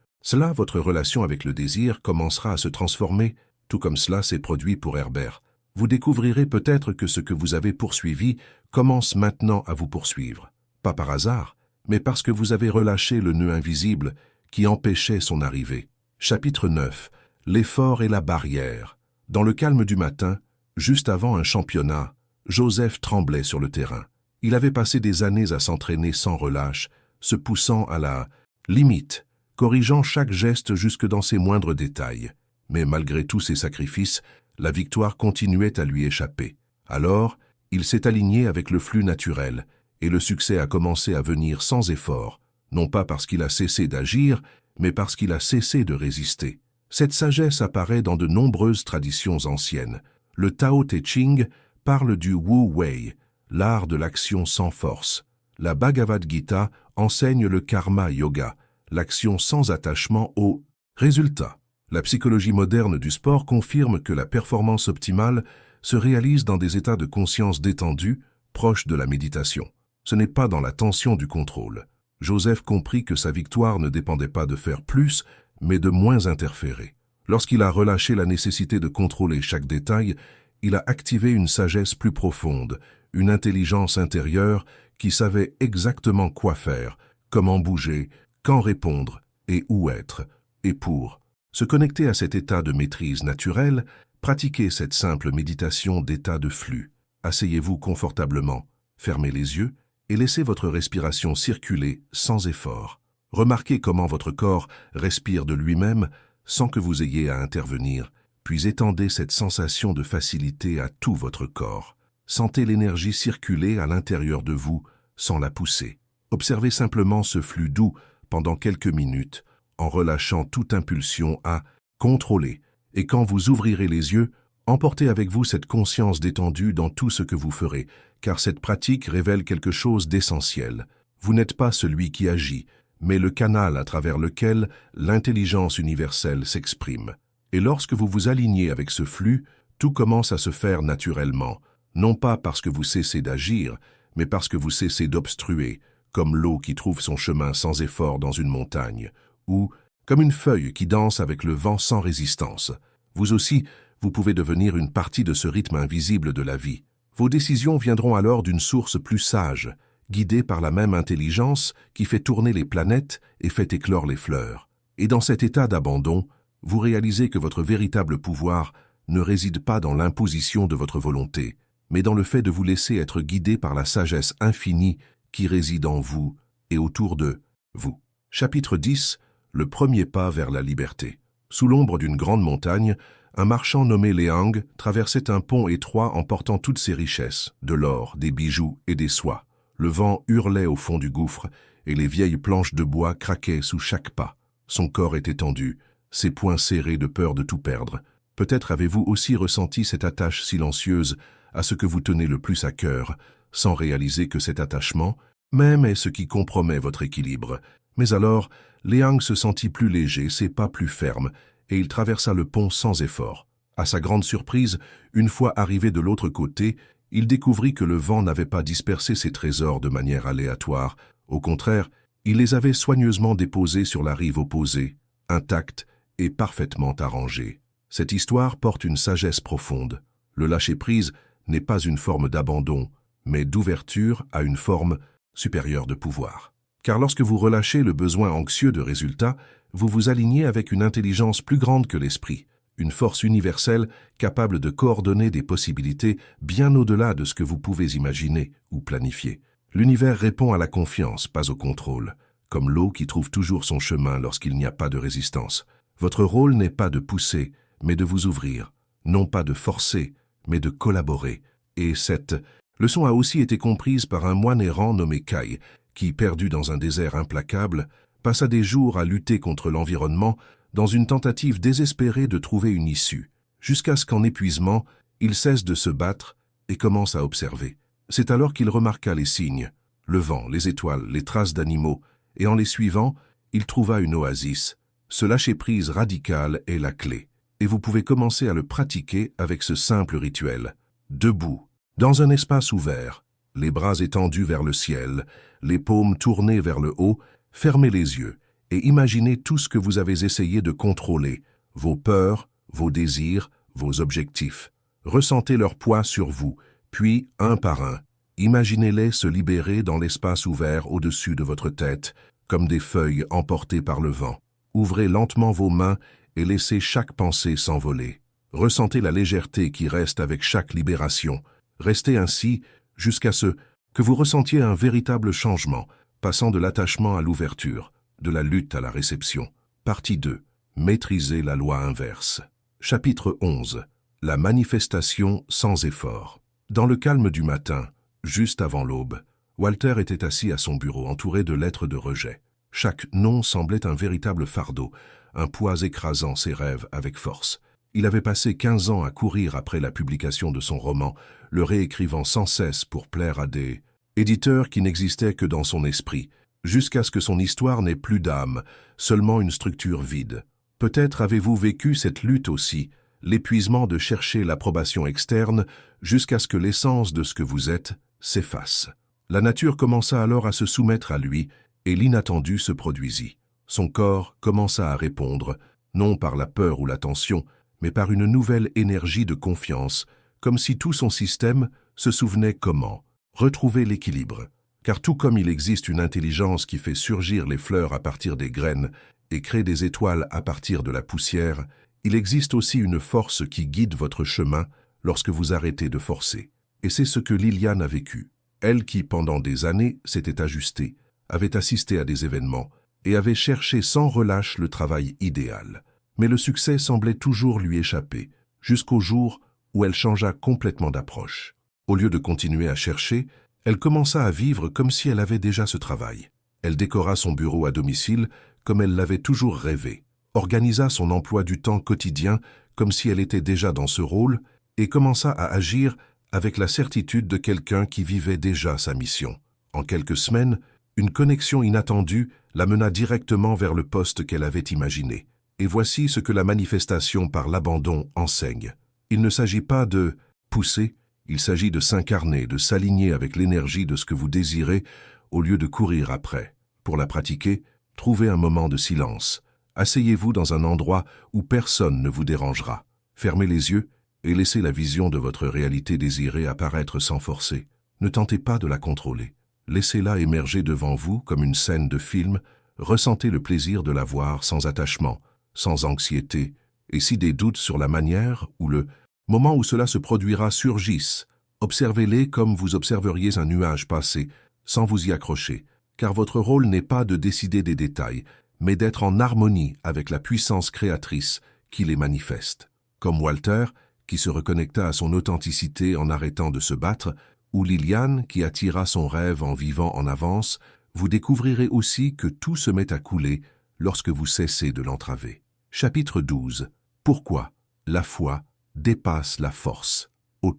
votre relation avec le désir commencera à se transformer, tout comme cela s'est produit pour Herbert. Vous découvrirez peut-être que ce que vous avez poursuivi commence maintenant à vous poursuivre. Pas par hasard, mais parce que vous avez relâché le nœud invisible qui empêchait son arrivée. Chapitre 9. L'effort et la barrière. Dans le calme du matin, juste avant un championnat, Joseph tremblait sur le terrain. Il avait passé des années à s'entraîner sans relâche, se poussant à la limite, corrigeant chaque geste jusque dans ses moindres détails. Mais malgré tous ses sacrifices, la victoire continuait à lui échapper. Alors, il s'est aligné avec le flux naturel, et le succès a commencé à venir sans effort, non pas parce qu'il a cessé d'agir, mais parce qu'il a cessé de résister. Cette sagesse apparaît dans de nombreuses traditions anciennes. Le Tao Te Ching parle du Wu Wei, l'art de l'action sans force. La Bhagavad Gita enseigne le Karma Yoga, l'action sans attachement au résultat. La psychologie moderne du sport confirme que la performance optimale se réalise dans des états de conscience détendus, proches de la méditation. Ce n'est pas dans la tension du contrôle. Joseph comprit que sa victoire ne dépendait pas de faire plus, mais de moins interférer. Lorsqu'il a relâché la nécessité de contrôler chaque détail, il a activé une sagesse plus profonde, une intelligence intérieure qui savait exactement quoi faire, comment bouger, quand répondre et où être. Et pour se connecter à cet état de maîtrise naturelle, pratiquez cette simple méditation d'état de flux. Asseyez-vous confortablement, fermez les yeux et laissez votre respiration circuler sans effort. Remarquez comment votre corps respire de lui-même sans que vous ayez à intervenir, puis étendez cette sensation de facilité à tout votre corps. Sentez l'énergie circuler à l'intérieur de vous sans la pousser. Observez simplement ce flux doux pendant quelques minutes en relâchant toute impulsion à contrôler. Et quand vous ouvrirez les yeux, emportez avec vous cette conscience détendue dans tout ce que vous ferez, car cette pratique révèle quelque chose d'essentiel. Vous n'êtes pas celui qui agit, mais le canal à travers lequel l'intelligence universelle s'exprime. Et lorsque vous vous alignez avec ce flux, tout commence à se faire naturellement, non pas parce que vous cessez d'agir, mais parce que vous cessez d'obstruer, comme l'eau qui trouve son chemin sans effort dans une montagne, ou comme une feuille qui danse avec le vent sans résistance. Vous aussi, vous pouvez devenir une partie de ce rythme invisible de la vie. Vos décisions viendront alors d'une source plus sage, guidée par la même intelligence qui fait tourner les planètes et fait éclore les fleurs. Et dans cet état d'abandon, vous réalisez que votre véritable pouvoir ne réside pas dans l'imposition de votre volonté, mais dans le fait de vous laisser être guidé par la sagesse infinie qui réside en vous et autour de vous. Chapitre 10. Le premier pas vers la liberté. Sous l'ombre d'une grande montagne, un marchand nommé Liang traversait un pont étroit en portant toutes ses richesses, de l'or, des bijoux et des soies. Le vent hurlait au fond du gouffre et les vieilles planches de bois craquaient sous chaque pas. Son corps était tendu, ses poings serrés de peur de tout perdre. Peut-être avez-vous aussi ressenti cette attache silencieuse à ce que vous tenez le plus à cœur, sans réaliser que cet attachement même est ce qui compromet votre équilibre. Mais alors, Liang se sentit plus léger, ses pas plus fermes, et il traversa le pont sans effort. À sa grande surprise, une fois arrivé de l'autre côté, il découvrit que le vent n'avait pas dispersé ses trésors de manière aléatoire. Au contraire, il les avait soigneusement déposés sur la rive opposée, intacts et parfaitement arrangés. Cette histoire porte une sagesse profonde. Le lâcher-prise n'est pas une forme d'abandon, mais d'ouverture à une forme supérieure de pouvoir. Car lorsque vous relâchez le besoin anxieux de résultats, vous vous alignez avec une intelligence plus grande que l'esprit, une force universelle capable de coordonner des possibilités bien au-delà de ce que vous pouvez imaginer ou planifier. L'univers répond à la confiance, pas au contrôle, comme l'eau qui trouve toujours son chemin lorsqu'il n'y a pas de résistance. Votre rôle n'est pas de pousser, mais de vous ouvrir, non pas de forcer, mais de collaborer. Et cette leçon a aussi été comprise par un moine errant nommé Kai, qui, perdu dans un désert implacable, passa des jours à lutter contre l'environnement dans une tentative désespérée de trouver une issue, jusqu'à ce qu'en épuisement, il cesse de se battre et commence à observer. C'est alors qu'il remarqua les signes, le vent, les étoiles, les traces d'animaux, et en les suivant, il trouva une oasis. Ce lâcher-prise radical est la clé, et vous pouvez commencer à le pratiquer avec ce simple rituel. Debout, dans un espace ouvert, les bras étendus vers le ciel, les paumes tournées vers le haut, fermez les yeux et imaginez tout ce que vous avez essayé de contrôler, vos peurs, vos désirs, vos objectifs. Ressentez leur poids sur vous, puis, un par un, imaginez-les se libérer dans l'espace ouvert au-dessus de votre tête, comme des feuilles emportées par le vent. Ouvrez lentement vos mains et laissez chaque pensée s'envoler. Ressentez la légèreté qui reste avec chaque libération. Restez ainsi jusqu'à ce que vous ressentiez un véritable changement, passant de l'attachement à l'ouverture, de la lutte à la réception. Partie 2. Maîtriser la loi inverse. Chapitre 11. La manifestation sans effort. Dans le calme du matin, juste avant l'aube, Walter était assis à son bureau entouré de lettres de rejet. Chaque nom semblait un véritable fardeau, un poids écrasant ses rêves avec force. Il avait passé 15 ans à courir après la publication de son roman, le réécrivant sans cesse pour plaire à des éditeurs qui n'existaient que dans son esprit, jusqu'à ce que son histoire n'ait plus d'âme, seulement une structure vide. Peut-être avez-vous vécu cette lutte aussi, l'épuisement de chercher l'approbation externe jusqu'à ce que l'essence de ce que vous êtes s'efface. La nature commença alors à se soumettre à lui, et l'inattendu se produisit. Son corps commença à répondre, non par la peur ou la tension, mais par une nouvelle énergie de confiance, comme si tout son système se souvenait comment retrouver l'équilibre. Car tout comme il existe une intelligence qui fait surgir les fleurs à partir des graines et crée des étoiles à partir de la poussière, il existe aussi une force qui guide votre chemin lorsque vous arrêtez de forcer. Et c'est ce que Liliane a vécu. Elle qui, pendant des années, s'était ajustée, avait assisté à des événements, et avait cherché sans relâche le travail idéal. Mais le succès semblait toujours lui échapper, jusqu'au jour où elle changea complètement d'approche. Au lieu de continuer à chercher, elle commença à vivre comme si elle avait déjà ce travail. Elle décora son bureau à domicile comme elle l'avait toujours rêvé, organisa son emploi du temps quotidien comme si elle était déjà dans ce rôle et commença à agir avec la certitude de quelqu'un qui vivait déjà sa mission. En quelques semaines, une connexion inattendue la mena directement vers le poste qu'elle avait imaginé. Et voici ce que la manifestation par l'abandon enseigne. Il ne s'agit pas de pousser, il s'agit de s'incarner, de s'aligner avec l'énergie de ce que vous désirez au lieu de courir après. Pour la pratiquer, trouvez un moment de silence. Asseyez-vous dans un endroit où personne ne vous dérangera. Fermez les yeux et laissez la vision de votre réalité désirée apparaître sans forcer. Ne tentez pas de la contrôler. Laissez-la émerger devant vous comme une scène de film. Ressentez le plaisir de la voir sans attachement, sans anxiété, et si des doutes sur la manière ou le moment où cela se produira surgissent, observez-les comme vous observeriez un nuage passer, sans vous y accrocher, car votre rôle n'est pas de décider des détails, mais d'être en harmonie avec la puissance créatrice qui les manifeste. Comme Walter, qui se reconnecta à son authenticité en arrêtant de se battre, ou Liliane, qui attira son rêve en vivant en avance, vous découvrirez aussi que tout se met à couler lorsque vous cessez de l'entraver. Chapitre 12. Pourquoi la foi dépasse la force. Au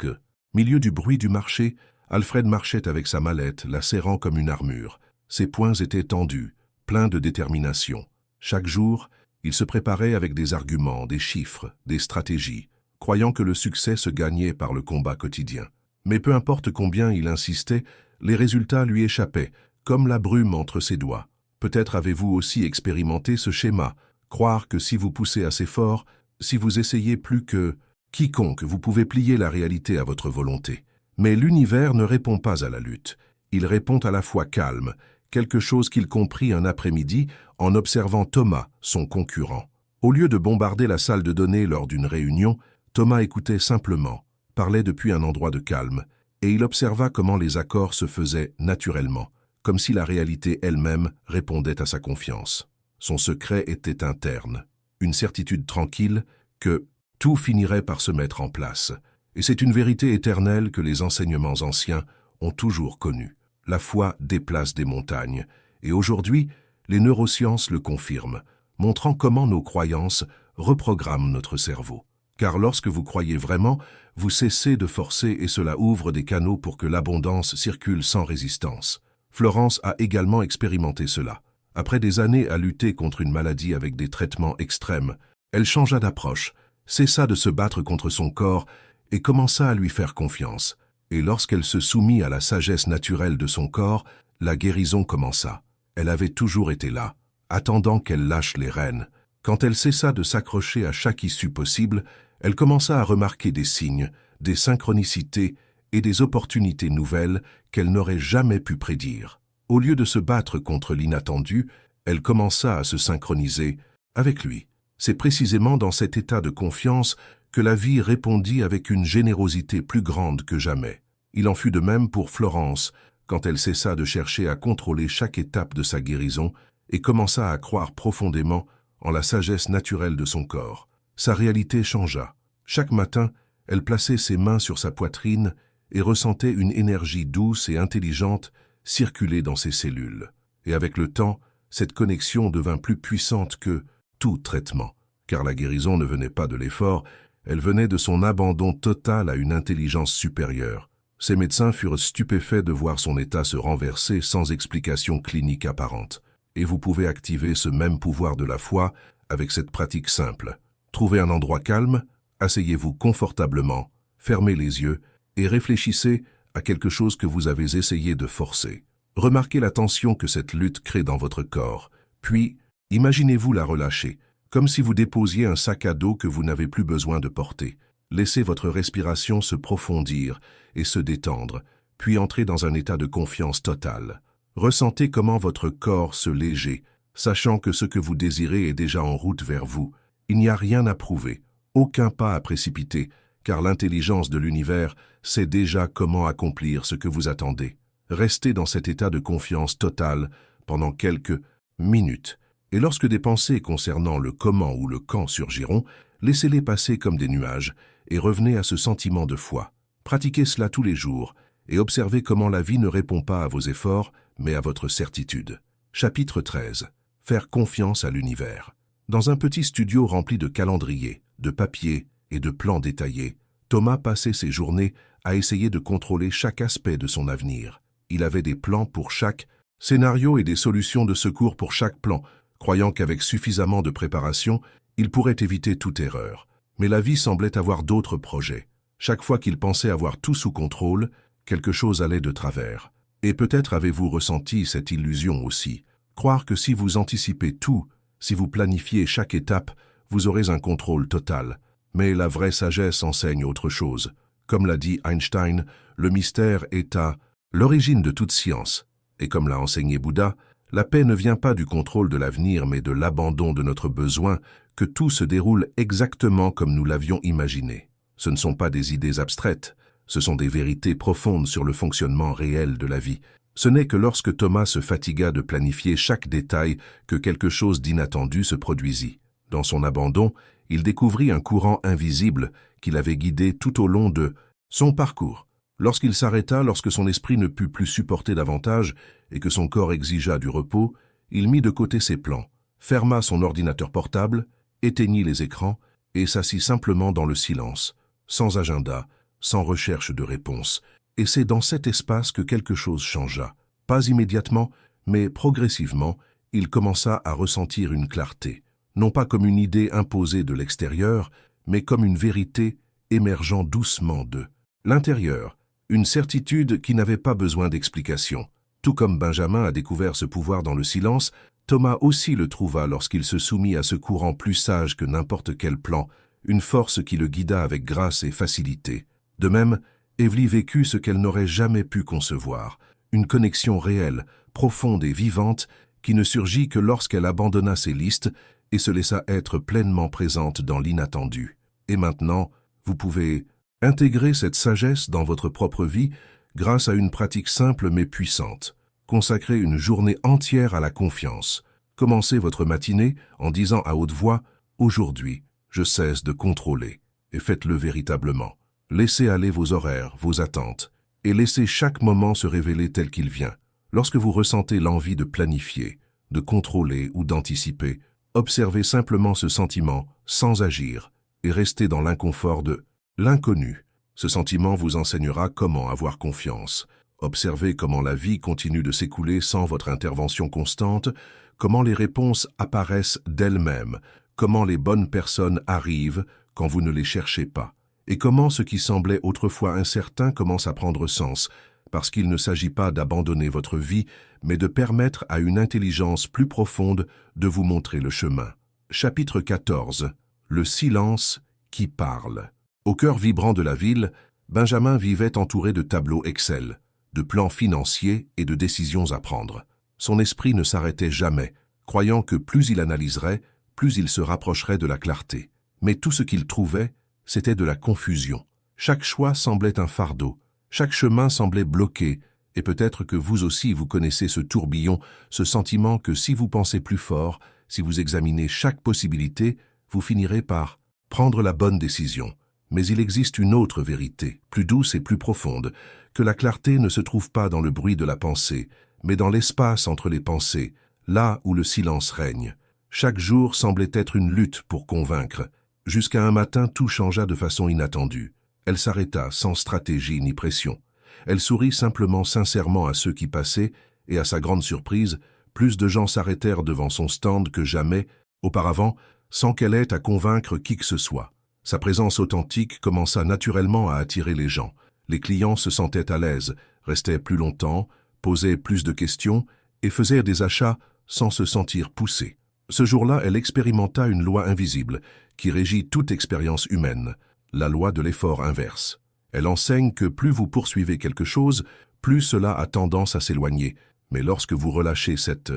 milieu du bruit du marché, Alfred marchait avec sa mallette, la serrant comme une armure. Ses poings étaient tendus, pleins de détermination. Chaque jour, il se préparait avec des arguments, des chiffres, des stratégies, croyant que le succès se gagnait par le combat quotidien. Mais peu importe combien il insistait, les résultats lui échappaient, comme la brume entre ses doigts. Peut-être avez-vous aussi expérimenté ce schéma, croire que si vous poussez assez fort, si vous essayez plus que quiconque, vous pouvez plier la réalité à votre volonté. Mais l'univers ne répond pas à la lutte. Il répond à la fois calme, quelque chose qu'il comprit un après-midi en observant Thomas, son concurrent. Au lieu de bombarder la salle de données lors d'une réunion, Thomas écoutait simplement, parlait depuis un endroit de calme, et il observa comment les accords se faisaient naturellement, comme si la réalité elle-même répondait à sa confiance. Son secret était interne, une certitude tranquille que tout finirait par se mettre en place. Et c'est une vérité éternelle que les enseignements anciens ont toujours connue. La foi déplace des montagnes, et aujourd'hui, les neurosciences le confirment, montrant comment nos croyances reprogramment notre cerveau. Car lorsque vous croyez vraiment, vous cessez de forcer et cela ouvre des canaux pour que l'abondance circule sans résistance. Florence a également expérimenté cela. Après des années à lutter contre une maladie avec des traitements extrêmes, elle changea d'approche, cessa de se battre contre son corps et commença à lui faire confiance. Et lorsqu'elle se soumit à la sagesse naturelle de son corps, la guérison commença. Elle avait toujours été là, attendant qu'elle lâche les rênes. Quand elle cessa de s'accrocher à chaque issue possible, elle commença à remarquer des signes, des synchronicités et des opportunités nouvelles qu'elle n'aurait jamais pu prédire. Au lieu de se battre contre l'inattendu, elle commença à se synchroniser avec lui. C'est précisément dans cet état de confiance que la vie répondit avec une générosité plus grande que jamais. Il en fut de même pour Florence, quand elle cessa de chercher à contrôler chaque étape de sa guérison et commença à croire profondément en la sagesse naturelle de son corps. Sa réalité changea. Chaque matin, elle plaçait ses mains sur sa poitrine et ressentait une énergie douce et intelligente circuler dans ses cellules. Et avec le temps, cette connexion devint plus puissante que tout traitement, car la guérison ne venait pas de l'effort, elle venait de son abandon total à une intelligence supérieure. Ses médecins furent stupéfaits de voir son état se renverser sans explication clinique apparente. Et vous pouvez activer ce même pouvoir de la foi avec cette pratique simple. Trouvez un endroit calme, asseyez-vous confortablement, fermez les yeux et réfléchissez à quelque chose que vous avez essayé de forcer. Remarquez la tension que cette lutte crée dans votre corps, puis imaginez-vous la relâcher, comme si vous déposiez un sac à dos que vous n'avez plus besoin de porter. Laissez votre respiration se profondir et se détendre, puis entrez dans un état de confiance totale. Ressentez comment votre corps se léger, sachant que ce que vous désirez est déjà en route vers vous. Il n'y a rien à prouver, aucun pas à précipiter, car l'intelligence de l'univers sait déjà comment accomplir ce que vous attendez. Restez dans cet état de confiance totale pendant quelques minutes. Et lorsque des pensées concernant le comment ou le quand surgiront, laissez-les passer comme des nuages et revenez à ce sentiment de foi. Pratiquez cela tous les jours et observez comment la vie ne répond pas à vos efforts, mais à votre certitude. Chapitre 13. Faire confiance à l'univers. Dans un petit studio rempli de calendriers, de papiers et de plans détaillés, Thomas passait ses journées à essayer de contrôler chaque aspect de son avenir. Il avait des plans pour chaque scénario et des solutions de secours pour chaque plan, croyant qu'avec suffisamment de préparation, il pourrait éviter toute erreur. Mais la vie semblait avoir d'autres projets. Chaque fois qu'il pensait avoir tout sous contrôle, quelque chose allait de travers. Et peut-être avez-vous ressenti cette illusion aussi. Croire que si vous anticipez tout, si vous planifiez chaque étape, vous aurez un contrôle total. Mais la vraie sagesse enseigne autre chose. Comme l'a dit Einstein, le mystère est à l'origine de toute science. Et comme l'a enseigné Bouddha, la paix ne vient pas du contrôle de l'avenir, mais de l'abandon de notre besoin que tout se déroule exactement comme nous l'avions imaginé. Ce ne sont pas des idées abstraites, ce sont des vérités profondes sur le fonctionnement réel de la vie. Ce n'est que lorsque Thomas se fatigua de planifier chaque détail que quelque chose d'inattendu se produisit. Dans son abandon, il découvrit un courant invisible qui l'avait guidé tout au long de son parcours. Lorsqu'il s'arrêta, lorsque son esprit ne put plus supporter davantage et que son corps exigea du repos, il mit de côté ses plans, ferma son ordinateur portable, éteignit les écrans et s'assit simplement dans le silence, sans agenda, sans recherche de réponse. Et c'est dans cet espace que quelque chose changea. Pas immédiatement, mais progressivement, il commença à ressentir une clarté, non pas comme une idée imposée de l'extérieur, mais comme une vérité émergeant doucement de l'intérieur, une certitude qui n'avait pas besoin d'explication. Tout comme Benjamin a découvert ce pouvoir dans le silence, Thomas aussi le trouva lorsqu'il se soumit à ce courant plus sage que n'importe quel plan, une force qui le guida avec grâce et facilité. De même, Evely vécut ce qu'elle n'aurait jamais pu concevoir, une connexion réelle, profonde et vivante qui ne surgit que lorsqu'elle abandonna ses listes et se laissa être pleinement présente dans l'inattendu. Et maintenant, vous pouvez intégrer cette sagesse dans votre propre vie grâce à une pratique simple mais puissante. Consacrez une journée entière à la confiance. Commencez votre matinée en disant à haute voix « Aujourd'hui, je cesse de contrôler » et faites-le véritablement. Laissez aller vos horaires, vos attentes, et laissez chaque moment se révéler tel qu'il vient. Lorsque vous ressentez l'envie de planifier, de contrôler ou d'anticiper, observez simplement ce sentiment sans agir et restez dans l'inconfort de l'inconnu. Ce sentiment vous enseignera comment avoir confiance. Observez comment la vie continue de s'écouler sans votre intervention constante, comment les réponses apparaissent d'elles-mêmes, comment les bonnes personnes arrivent quand vous ne les cherchez pas, et comment ce qui semblait autrefois incertain commence à prendre sens, parce qu'il ne s'agit pas d'abandonner votre vie, mais de permettre à une intelligence plus profonde de vous montrer le chemin. Chapitre 14. Le silence qui parle. Au cœur vibrant de la ville, Benjamin vivait entouré de tableaux Excel, de plans financiers et de décisions à prendre. Son esprit ne s'arrêtait jamais, croyant que plus il analyserait, plus il se rapprocherait de la clarté. Mais tout ce qu'il trouvait, c'était de la confusion. Chaque choix semblait un fardeau, chaque chemin semblait bloqué, et peut-être que vous aussi vous connaissez ce tourbillon, ce sentiment que si vous pensez plus fort, si vous examinez chaque possibilité, vous finirez par prendre la bonne décision. Mais il existe une autre vérité, plus douce et plus profonde, que la clarté ne se trouve pas dans le bruit de la pensée, mais dans l'espace entre les pensées, là où le silence règne. Chaque jour semblait être une lutte pour convaincre. Jusqu'à un matin, tout changea de façon inattendue. Elle s'arrêta sans stratégie ni pression. Elle sourit simplement sincèrement à ceux qui passaient, et à sa grande surprise, plus de gens s'arrêtèrent devant son stand que jamais, auparavant, sans qu'elle ait à convaincre qui que ce soit. Sa présence authentique commença naturellement à attirer les gens. Les clients se sentaient à l'aise, restaient plus longtemps, posaient plus de questions et faisaient des achats sans se sentir poussés. Ce jour-là, elle expérimenta une loi invisible qui régit toute expérience humaine, la loi de l'effort inverse. Elle enseigne que plus vous poursuivez quelque chose, plus cela a tendance à s'éloigner. Mais lorsque vous relâchez cette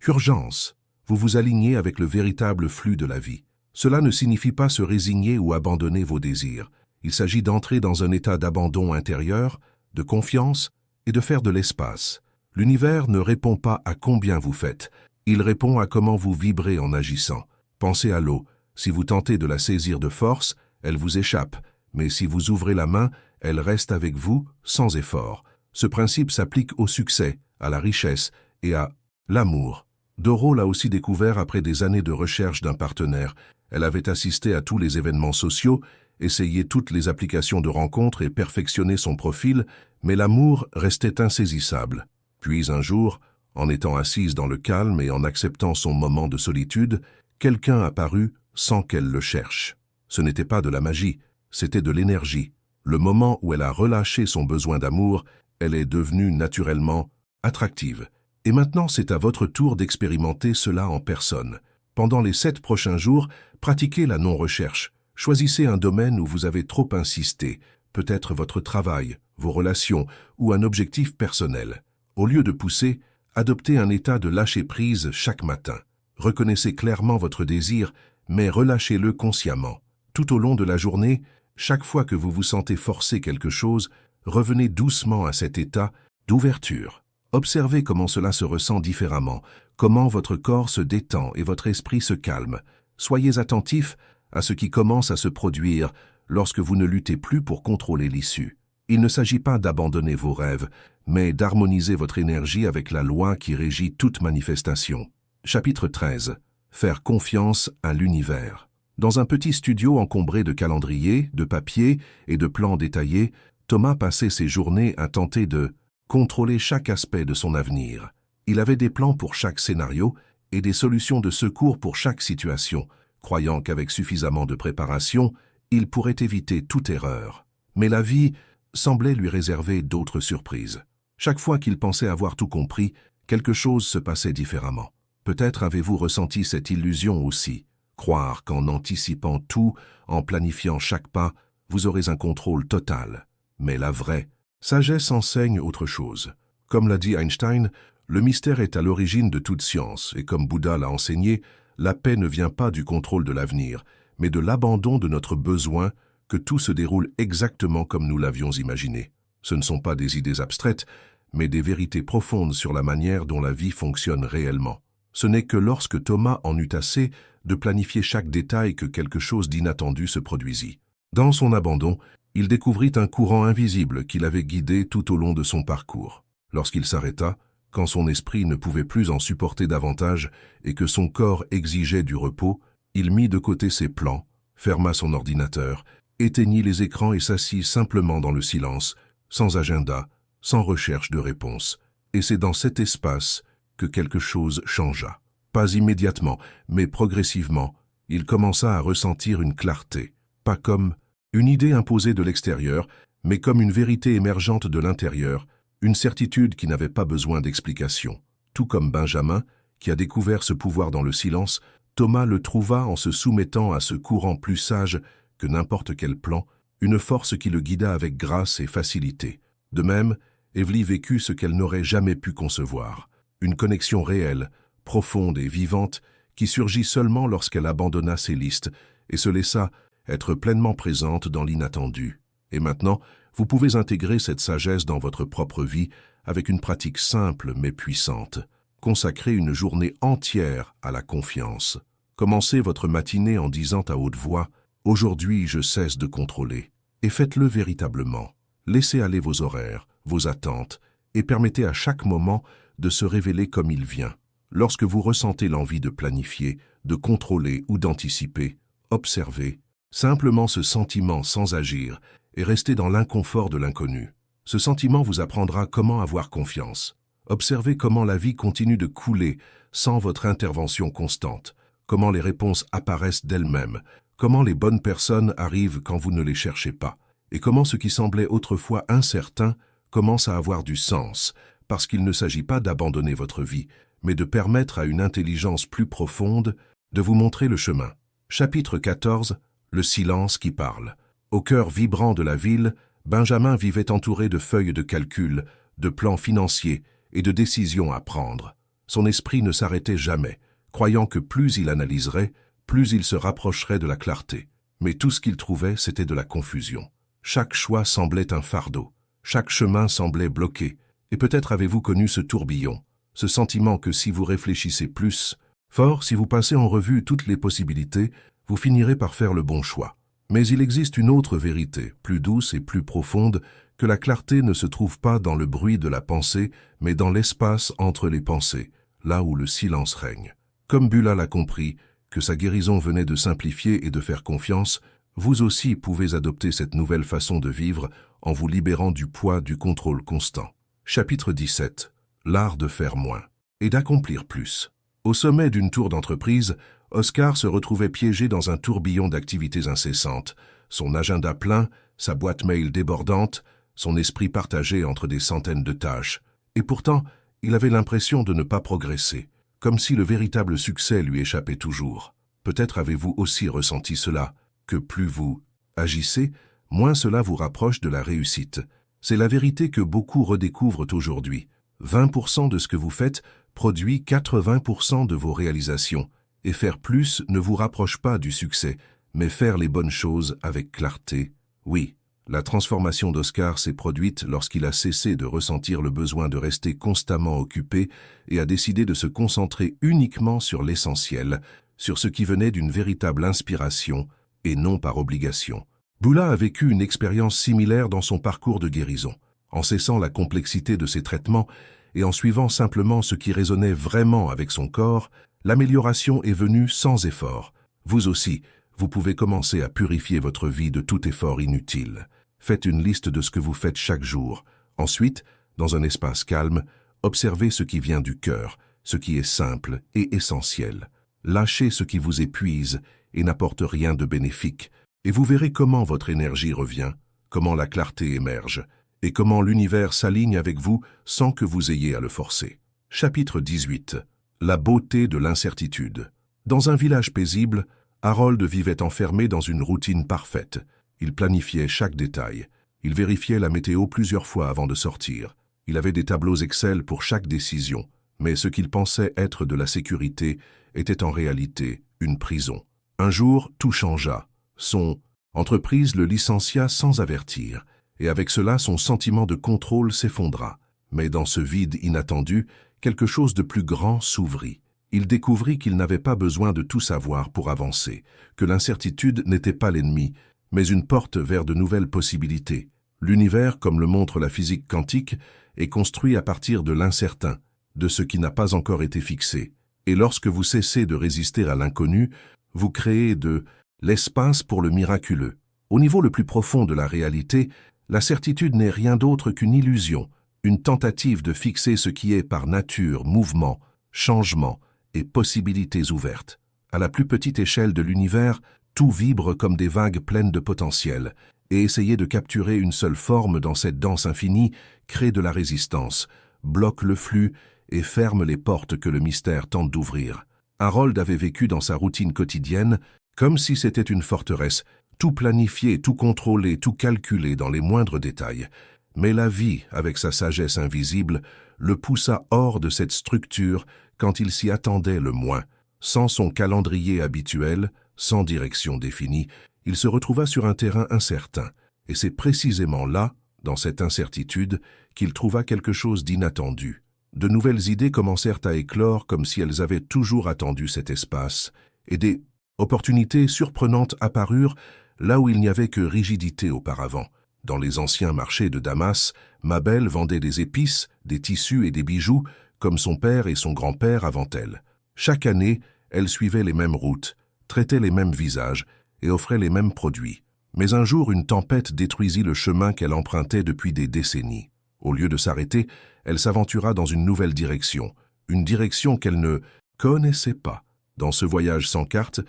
urgence, vous vous alignez avec le véritable flux de la vie. Cela ne signifie pas se résigner ou abandonner vos désirs. Il s'agit d'entrer dans un état d'abandon intérieur, de confiance et de faire de l'espace. L'univers ne répond pas à combien vous faites, Il répond à comment vous vibrez en agissant. Pensez à l'eau. Si vous tentez de la saisir de force, elle vous échappe. Mais si vous ouvrez la main, elle reste avec vous sans effort. Ce principe s'applique au succès, à la richesse et à l'amour. Doro l'a aussi découvert après des années de recherche d'un partenaire. Elle avait assisté à tous les événements sociaux, essayé toutes les applications de rencontres et perfectionné son profil, mais l'amour restait insaisissable. Puis un jour, en étant assise dans le calme et en acceptant son moment de solitude, quelqu'un apparut sans qu'elle le cherche. Ce n'était pas de la magie, c'était de l'énergie. Le moment où elle a relâché son besoin d'amour, elle est devenue naturellement attractive. Et maintenant, c'est à votre tour d'expérimenter cela en personne. Pendant les 7 prochains jours, pratiquez la non-recherche. Choisissez un domaine où vous avez trop insisté, peut-être votre travail, vos relations ou un objectif personnel. Au lieu de pousser, adoptez un état de lâcher-prise chaque matin. Reconnaissez clairement votre désir, mais relâchez-le consciemment. Tout au long de la journée, chaque fois que vous vous sentez forcer quelque chose, revenez doucement à cet état d'ouverture. Observez comment cela se ressent différemment, comment votre corps se détend et votre esprit se calme. Soyez attentif à ce qui commence à se produire lorsque vous ne luttez plus pour contrôler l'issue. Il ne s'agit pas d'abandonner vos rêves, mais d'harmoniser votre énergie avec la loi qui régit toute manifestation. Chapitre 13. Faire confiance à l'univers. Dans un petit studio encombré de calendriers, de papiers et de plans détaillés, Thomas passait ses journées à tenter de contrôler chaque aspect de son avenir. Il avait des plans pour chaque scénario et des solutions de secours pour chaque situation, croyant qu'avec suffisamment de préparation, il pourrait éviter toute erreur. Mais la vie semblait lui réserver d'autres surprises. Chaque fois qu'il pensait avoir tout compris, quelque chose se passait différemment. Peut-être avez-vous ressenti cette illusion aussi, croire qu'en anticipant tout, en planifiant chaque pas, vous aurez un contrôle total. Mais la vraie sagesse enseigne autre chose. Comme l'a dit Einstein, le mystère est à l'origine de toute science, et comme Bouddha l'a enseigné, la paix ne vient pas du contrôle de l'avenir, mais de l'abandon de notre besoin que tout se déroule exactement comme nous l'avions imaginé. Ce ne sont pas des idées abstraites, mais des vérités profondes sur la manière dont la vie fonctionne réellement. Ce n'est que lorsque Thomas en eut assez de planifier chaque détail que quelque chose d'inattendu se produisit. Dans son abandon, il découvrit un courant invisible qui l'avait guidé tout au long de son parcours. Lorsqu'il s'arrêta, quand son esprit ne pouvait plus en supporter davantage et que son corps exigeait du repos, il mit de côté ses plans, ferma son ordinateur, éteignit les écrans et s'assit simplement dans le silence, sans agenda, sans recherche de réponse. Et c'est dans cet espace que quelque chose changea. Pas immédiatement, mais progressivement, il commença à ressentir une clarté, pas comme une idée imposée de l'extérieur, mais comme une vérité émergente de l'intérieur, une certitude qui n'avait pas besoin d'explication. Tout comme Benjamin, qui a découvert ce pouvoir dans le silence, Thomas le trouva en se soumettant à ce courant plus sage que n'importe quel plan, une force qui le guida avec grâce et facilité. De même, Evely vécut ce qu'elle n'aurait jamais pu concevoir, une connexion réelle, profonde et vivante, qui surgit seulement lorsqu'elle abandonna ses listes et se laissa être pleinement présente dans l'inattendu. Et maintenant, vous pouvez intégrer cette sagesse dans votre propre vie avec une pratique simple mais puissante. Consacrez une journée entière à la confiance. Commencez votre matinée en disant à haute voix « Aujourd'hui, je cesse de contrôler » et faites-le véritablement. Laissez aller vos horaires, vos attentes et permettez à chaque moment de se révéler comme il vient. Lorsque vous ressentez l'envie de planifier, de contrôler ou d'anticiper, observez simplement ce sentiment sans agir et restez dans l'inconfort de l'inconnu. Ce sentiment vous apprendra comment avoir confiance. Observez comment la vie continue de couler sans votre intervention constante, comment les réponses apparaissent d'elles-mêmes, comment les bonnes personnes arrivent quand vous ne les cherchez pas, et comment ce qui semblait autrefois incertain commence à avoir du sens, parce qu'il ne s'agit pas d'abandonner votre vie, mais de permettre à une intelligence plus profonde de vous montrer le chemin. Chapitre 14. Le silence qui parle. Au cœur vibrant de la ville, Benjamin vivait entouré de feuilles de calcul, de plans financiers et de décisions à prendre. Son esprit ne s'arrêtait jamais, croyant que plus il analyserait, plus il se rapprocherait de la clarté. Mais tout ce qu'il trouvait, c'était de la confusion. Chaque choix semblait un fardeau, chaque chemin semblait bloqué, et peut-être avez-vous connu ce tourbillon. Ce sentiment que si vous réfléchissez plus, fort, si vous passez en revue toutes les possibilités, vous finirez par faire le bon choix. Mais il existe une autre vérité, plus douce et plus profonde, que la clarté ne se trouve pas dans le bruit de la pensée, mais dans l'espace entre les pensées, là où le silence règne. Comme Bulla l'a compris, que sa guérison venait de simplifier et de faire confiance, vous aussi pouvez adopter cette nouvelle façon de vivre en vous libérant du poids du contrôle constant. Chapitre 17. L'art de faire moins et d'accomplir plus. Au sommet d'une tour d'entreprise, Oscar se retrouvait piégé dans un tourbillon d'activités incessantes, son agenda plein, sa boîte mail débordante, son esprit partagé entre des centaines de tâches. Et pourtant, il avait l'impression de ne pas progresser, comme si le véritable succès lui échappait toujours. Peut-être avez-vous aussi ressenti cela, que plus vous agissez, moins cela vous rapproche de la réussite. C'est la vérité que beaucoup redécouvrent aujourd'hui. 20% de ce que vous faites produit 80% de vos réalisations. Et faire plus ne vous rapproche pas du succès, mais faire les bonnes choses avec clarté. Oui, la transformation d'Oscar s'est produite lorsqu'il a cessé de ressentir le besoin de rester constamment occupé et a décidé de se concentrer uniquement sur l'essentiel, sur ce qui venait d'une véritable inspiration et non par obligation. Bulla a vécu une expérience similaire dans son parcours de guérison. En cessant la complexité de ses traitements et en suivant simplement ce qui résonnait vraiment avec son corps, l'amélioration est venue sans effort. Vous aussi, vous pouvez commencer à purifier votre vie de tout effort inutile. Faites une liste de ce que vous faites chaque jour. Ensuite, dans un espace calme, observez ce qui vient du cœur, ce qui est simple et essentiel. Lâchez ce qui vous épuise et n'apporte rien de bénéfique, et vous verrez comment votre énergie revient, comment la clarté émerge, et comment l'univers s'aligne avec vous sans que vous ayez à le forcer. Chapitre 18. La beauté de l'incertitude. Dans un village paisible, Harold vivait enfermé dans une routine parfaite. Il planifiait chaque détail. Il vérifiait la météo plusieurs fois avant de sortir. Il avait des tableaux Excel pour chaque décision, mais ce qu'il pensait être de la sécurité était en réalité une prison. Un jour, tout changea. Son entreprise le licencia sans avertir, et avec cela, son sentiment de contrôle s'effondra. Mais dans ce vide inattendu, quelque chose de plus grand s'ouvrit. Il découvrit qu'il n'avait pas besoin de tout savoir pour avancer, que l'incertitude n'était pas l'ennemi, mais une porte vers de nouvelles possibilités. L'univers, comme le montre la physique quantique, est construit à partir de l'incertain, de ce qui n'a pas encore été fixé. Et lorsque vous cessez de résister à l'inconnu, vous créez de l'espace pour le miraculeux. Au niveau le plus profond de la réalité, la certitude n'est rien d'autre qu'une illusion, une tentative de fixer ce qui est par nature mouvement, changement et possibilités ouvertes. À la plus petite échelle de l'univers, tout vibre comme des vagues pleines de potentiel, et essayer de capturer une seule forme dans cette danse infinie crée de la résistance, bloque le flux et ferme les portes que le mystère tente d'ouvrir. Harold avait vécu dans sa routine quotidienne comme si c'était une forteresse, tout planifié, tout contrôlé, tout calculé dans les moindres détails. Mais la vie, avec sa sagesse invisible, le poussa hors de cette structure quand il s'y attendait le moins. Sans son calendrier habituel, sans direction définie, il se retrouva sur un terrain incertain. Et c'est précisément là, dans cette incertitude, qu'il trouva quelque chose d'inattendu. De nouvelles idées commencèrent à éclore comme si elles avaient toujours attendu cet espace, et des opportunités surprenantes apparurent là où il n'y avait que rigidité auparavant. Dans les anciens marchés de Damas, Mabel vendait des épices, des tissus et des bijoux, comme son père et son grand-père avant elle. Chaque année, elle suivait les mêmes routes, traitait les mêmes visages et offrait les mêmes produits. Mais un jour, une tempête détruisit le chemin qu'elle empruntait depuis des décennies. Au lieu de s'arrêter, elle s'aventura dans une nouvelle direction, une direction qu'elle ne connaissait pas. Dans ce voyage sans carte,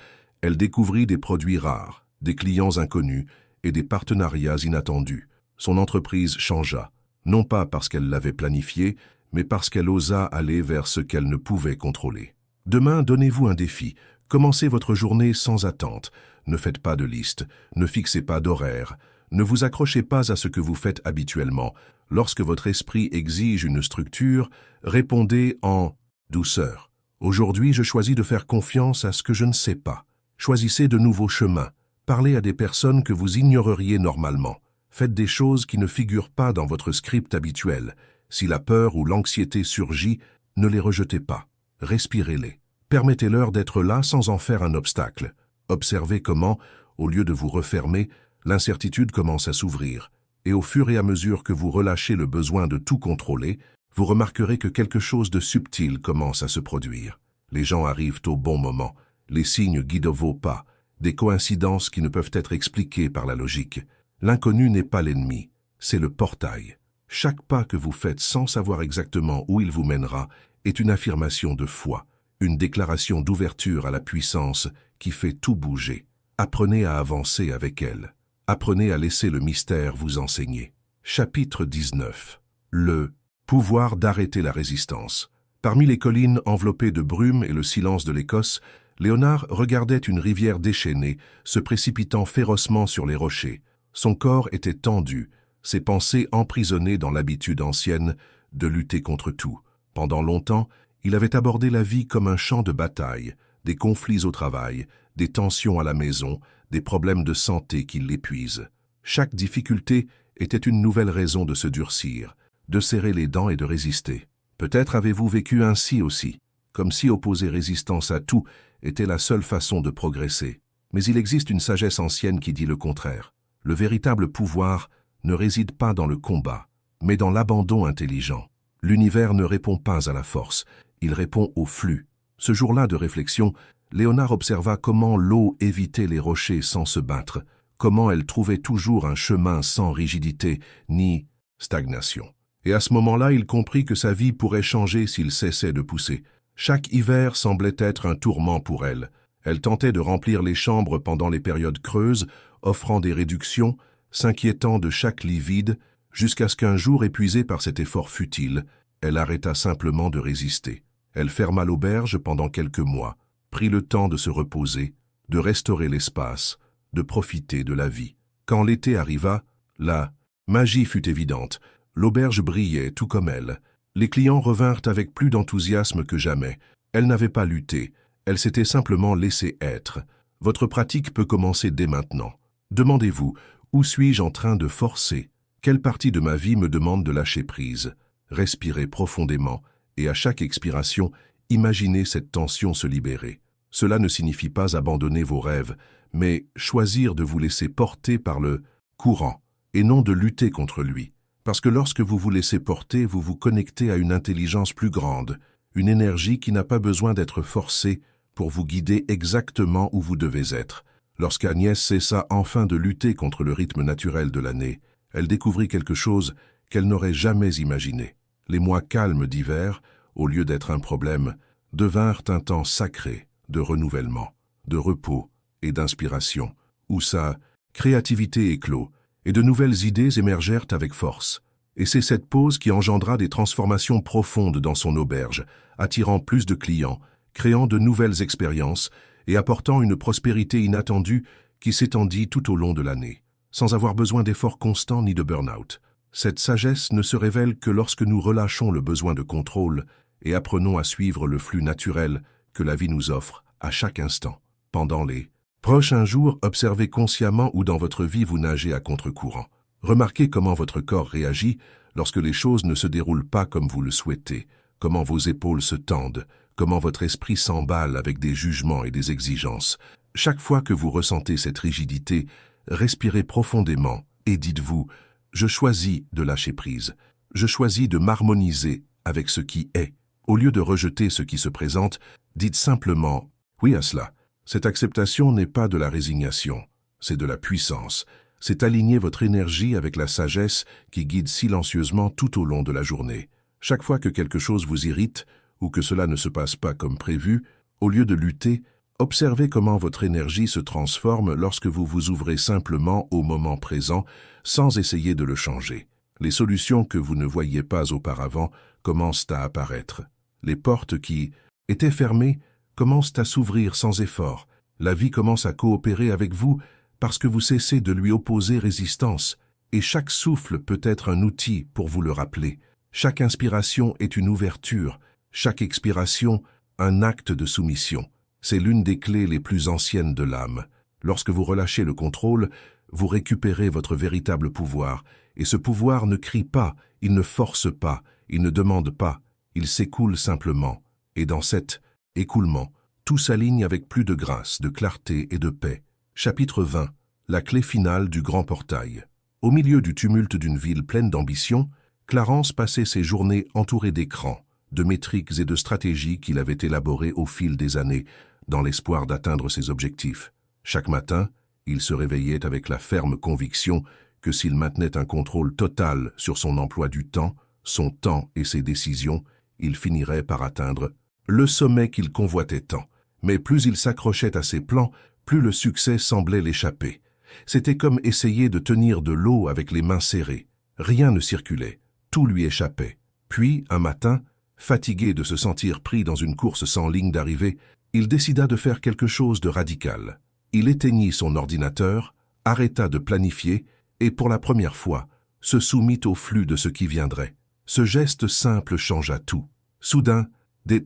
elle découvrit des produits rares, des clients inconnus et des partenariats inattendus. Son entreprise changea, non pas parce qu'elle l'avait planifié, mais parce qu'elle osa aller vers ce qu'elle ne pouvait contrôler. Demain, donnez-vous un défi. Commencez votre journée sans attente. Ne faites pas de liste, ne fixez pas d'horaire, ne vous accrochez pas à ce que vous faites habituellement. Lorsque votre esprit exige une structure, répondez en douceur. Aujourd'hui, je choisis de faire confiance à ce que je ne sais pas. Choisissez de nouveaux chemins. Parlez à des personnes que vous ignoreriez normalement. Faites des choses qui ne figurent pas dans votre script habituel. Si la peur ou l'anxiété surgit, Ne les rejetez pas. Respirez-les. Permettez-leur d'être là sans en faire un obstacle. Observez comment, au lieu de vous refermer, l'incertitude commence à s'ouvrir. Et au fur et à mesure que vous relâchez le besoin de tout contrôler, vous remarquerez que quelque chose de subtil commence à se produire. Les gens arrivent au bon moment. Les signes guident vos pas. Des coïncidences qui ne peuvent être expliquées par la logique. L'inconnu n'est pas l'ennemi, c'est le portail. Chaque pas que vous faites sans savoir exactement où il vous mènera est une affirmation de foi, une déclaration d'ouverture à la puissance qui fait tout bouger. Apprenez à avancer avec elle. Apprenez à laisser le mystère vous enseigner. Chapitre 19. Le pouvoir d'arrêter la résistance. Parmi les collines enveloppées de brume et le silence de l'Écosse, Léonard regardait une rivière déchaînée, se précipitant férocement sur les rochers. Son corps était tendu, ses pensées emprisonnées dans l'habitude ancienne de lutter contre tout. Pendant longtemps, il avait abordé la vie comme un champ de bataille, des conflits au travail, des tensions à la maison, des problèmes de santé qui l'épuisent. Chaque difficulté était une nouvelle raison de se durcir, de serrer les dents et de résister. Peut-être avez-vous vécu ainsi aussi, comme si opposer résistance à tout était la seule façon de progresser. Mais il existe une sagesse ancienne qui dit le contraire. Le véritable pouvoir ne réside pas dans le combat, mais dans l'abandon intelligent. L'univers ne répond pas à la force, il répond au flux. Ce jour-là de réflexion, Léonard observa comment l'eau évitait les rochers sans se battre, comment elle trouvait toujours un chemin sans rigidité ni stagnation. Et à ce moment-là, il comprit que sa vie pourrait changer s'il cessait de pousser. Chaque hiver semblait être un tourment pour elle. Elle tentait de remplir les chambres pendant les périodes creuses, offrant des réductions, s'inquiétant de chaque lit vide, jusqu'à ce qu'un jour, épuisée par cet effort futile, elle arrêta simplement de résister. Elle ferma l'auberge pendant quelques mois, prit le temps de se reposer, de restaurer l'espace, de profiter de la vie. Quand l'été arriva, la magie fut évidente. L'auberge brillait tout comme elle. Les clients revinrent avec plus d'enthousiasme que jamais. Elle n'avait pas lutté, elle s'était simplement laissée être. Votre pratique peut commencer dès maintenant. Demandez-vous, où suis-je en train de forcer? Quelle partie de ma vie me demande de lâcher prise? Respirez profondément et à chaque expiration, imaginez cette tension se libérer. Cela ne signifie pas abandonner vos rêves, mais choisir de vous laisser porter par le courant et non de lutter contre lui. Parce que lorsque vous vous laissez porter, vous vous connectez à une intelligence plus grande, une énergie qui n'a pas besoin d'être forcée pour vous guider exactement où vous devez être. Lorsqu'Agnès cessa enfin de lutter contre le rythme naturel de l'année, elle découvrit quelque chose qu'elle n'aurait jamais imaginé. Les mois calmes d'hiver, au lieu d'être un problème, devinrent un temps sacré de renouvellement, de repos et d'inspiration, où sa créativité éclot, et de nouvelles idées émergèrent avec force. Et c'est cette pause qui engendra des transformations profondes dans son auberge, attirant plus de clients, créant de nouvelles expériences et apportant une prospérité inattendue qui s'étendit tout au long de l'année, sans avoir besoin d'efforts constants ni de burn-out. Cette sagesse ne se révèle que lorsque nous relâchons le besoin de contrôle et apprenons à suivre le flux naturel que la vie nous offre à chaque instant. Pendant les prochains jours, observez consciemment où dans votre vie vous nagez à contre-courant. Remarquez comment votre corps réagit lorsque les choses ne se déroulent pas comme vous le souhaitez, comment vos épaules se tendent, comment votre esprit s'emballe avec des jugements et des exigences. Chaque fois que vous ressentez cette rigidité, respirez profondément et dites-vous « Je choisis de lâcher prise, je choisis de m'harmoniser avec ce qui est ». Au lieu de rejeter ce qui se présente, dites simplement « Oui à cela ». Cette acceptation n'est pas de la résignation, c'est de la puissance. C'est aligner votre énergie avec la sagesse qui guide silencieusement tout au long de la journée. Chaque fois que quelque chose vous irrite ou que cela ne se passe pas comme prévu, au lieu de lutter, observez comment votre énergie se transforme lorsque vous vous ouvrez simplement au moment présent sans essayer de le changer. Les solutions que vous ne voyiez pas auparavant commencent à apparaître. Les portes qui étaient fermées commencent à s'ouvrir sans effort. La vie commence à coopérer avec vous parce que vous cessez de lui opposer résistance. Et chaque souffle peut être un outil pour vous le rappeler. Chaque inspiration est une ouverture, chaque expiration un acte de soumission. C'est l'une des clés les plus anciennes de l'âme. Lorsque vous relâchez le contrôle, vous récupérez votre véritable pouvoir. Et ce pouvoir ne crie pas, il ne force pas, il ne demande pas. Il s'écoule simplement, et dans cet écoulement, tout s'aligne avec plus de grâce, de clarté et de paix. Chapitre 20. La clé finale du grand portail. Au milieu du tumulte d'une ville pleine d'ambition, Clarence passait ses journées entouré d'écrans, de métriques et de stratégies qu'il avait élaborées au fil des années, dans l'espoir d'atteindre ses objectifs. Chaque matin, il se réveillait avec la ferme conviction que s'il maintenait un contrôle total sur son emploi du temps, son temps et ses décisions, il finirait par atteindre le sommet qu'il convoitait tant. Mais plus il s'accrochait à ses plans, plus le succès semblait l'échapper. C'était comme essayer de tenir de l'eau avec les mains serrées. Rien ne circulait, tout lui échappait. Puis, un matin, fatigué de se sentir pris dans une course sans ligne d'arrivée, il décida de faire quelque chose de radical. Il éteignit son ordinateur, arrêta de planifier et, pour la première fois, se soumit au flux de ce qui viendrait. Ce geste simple changea tout. Soudain, des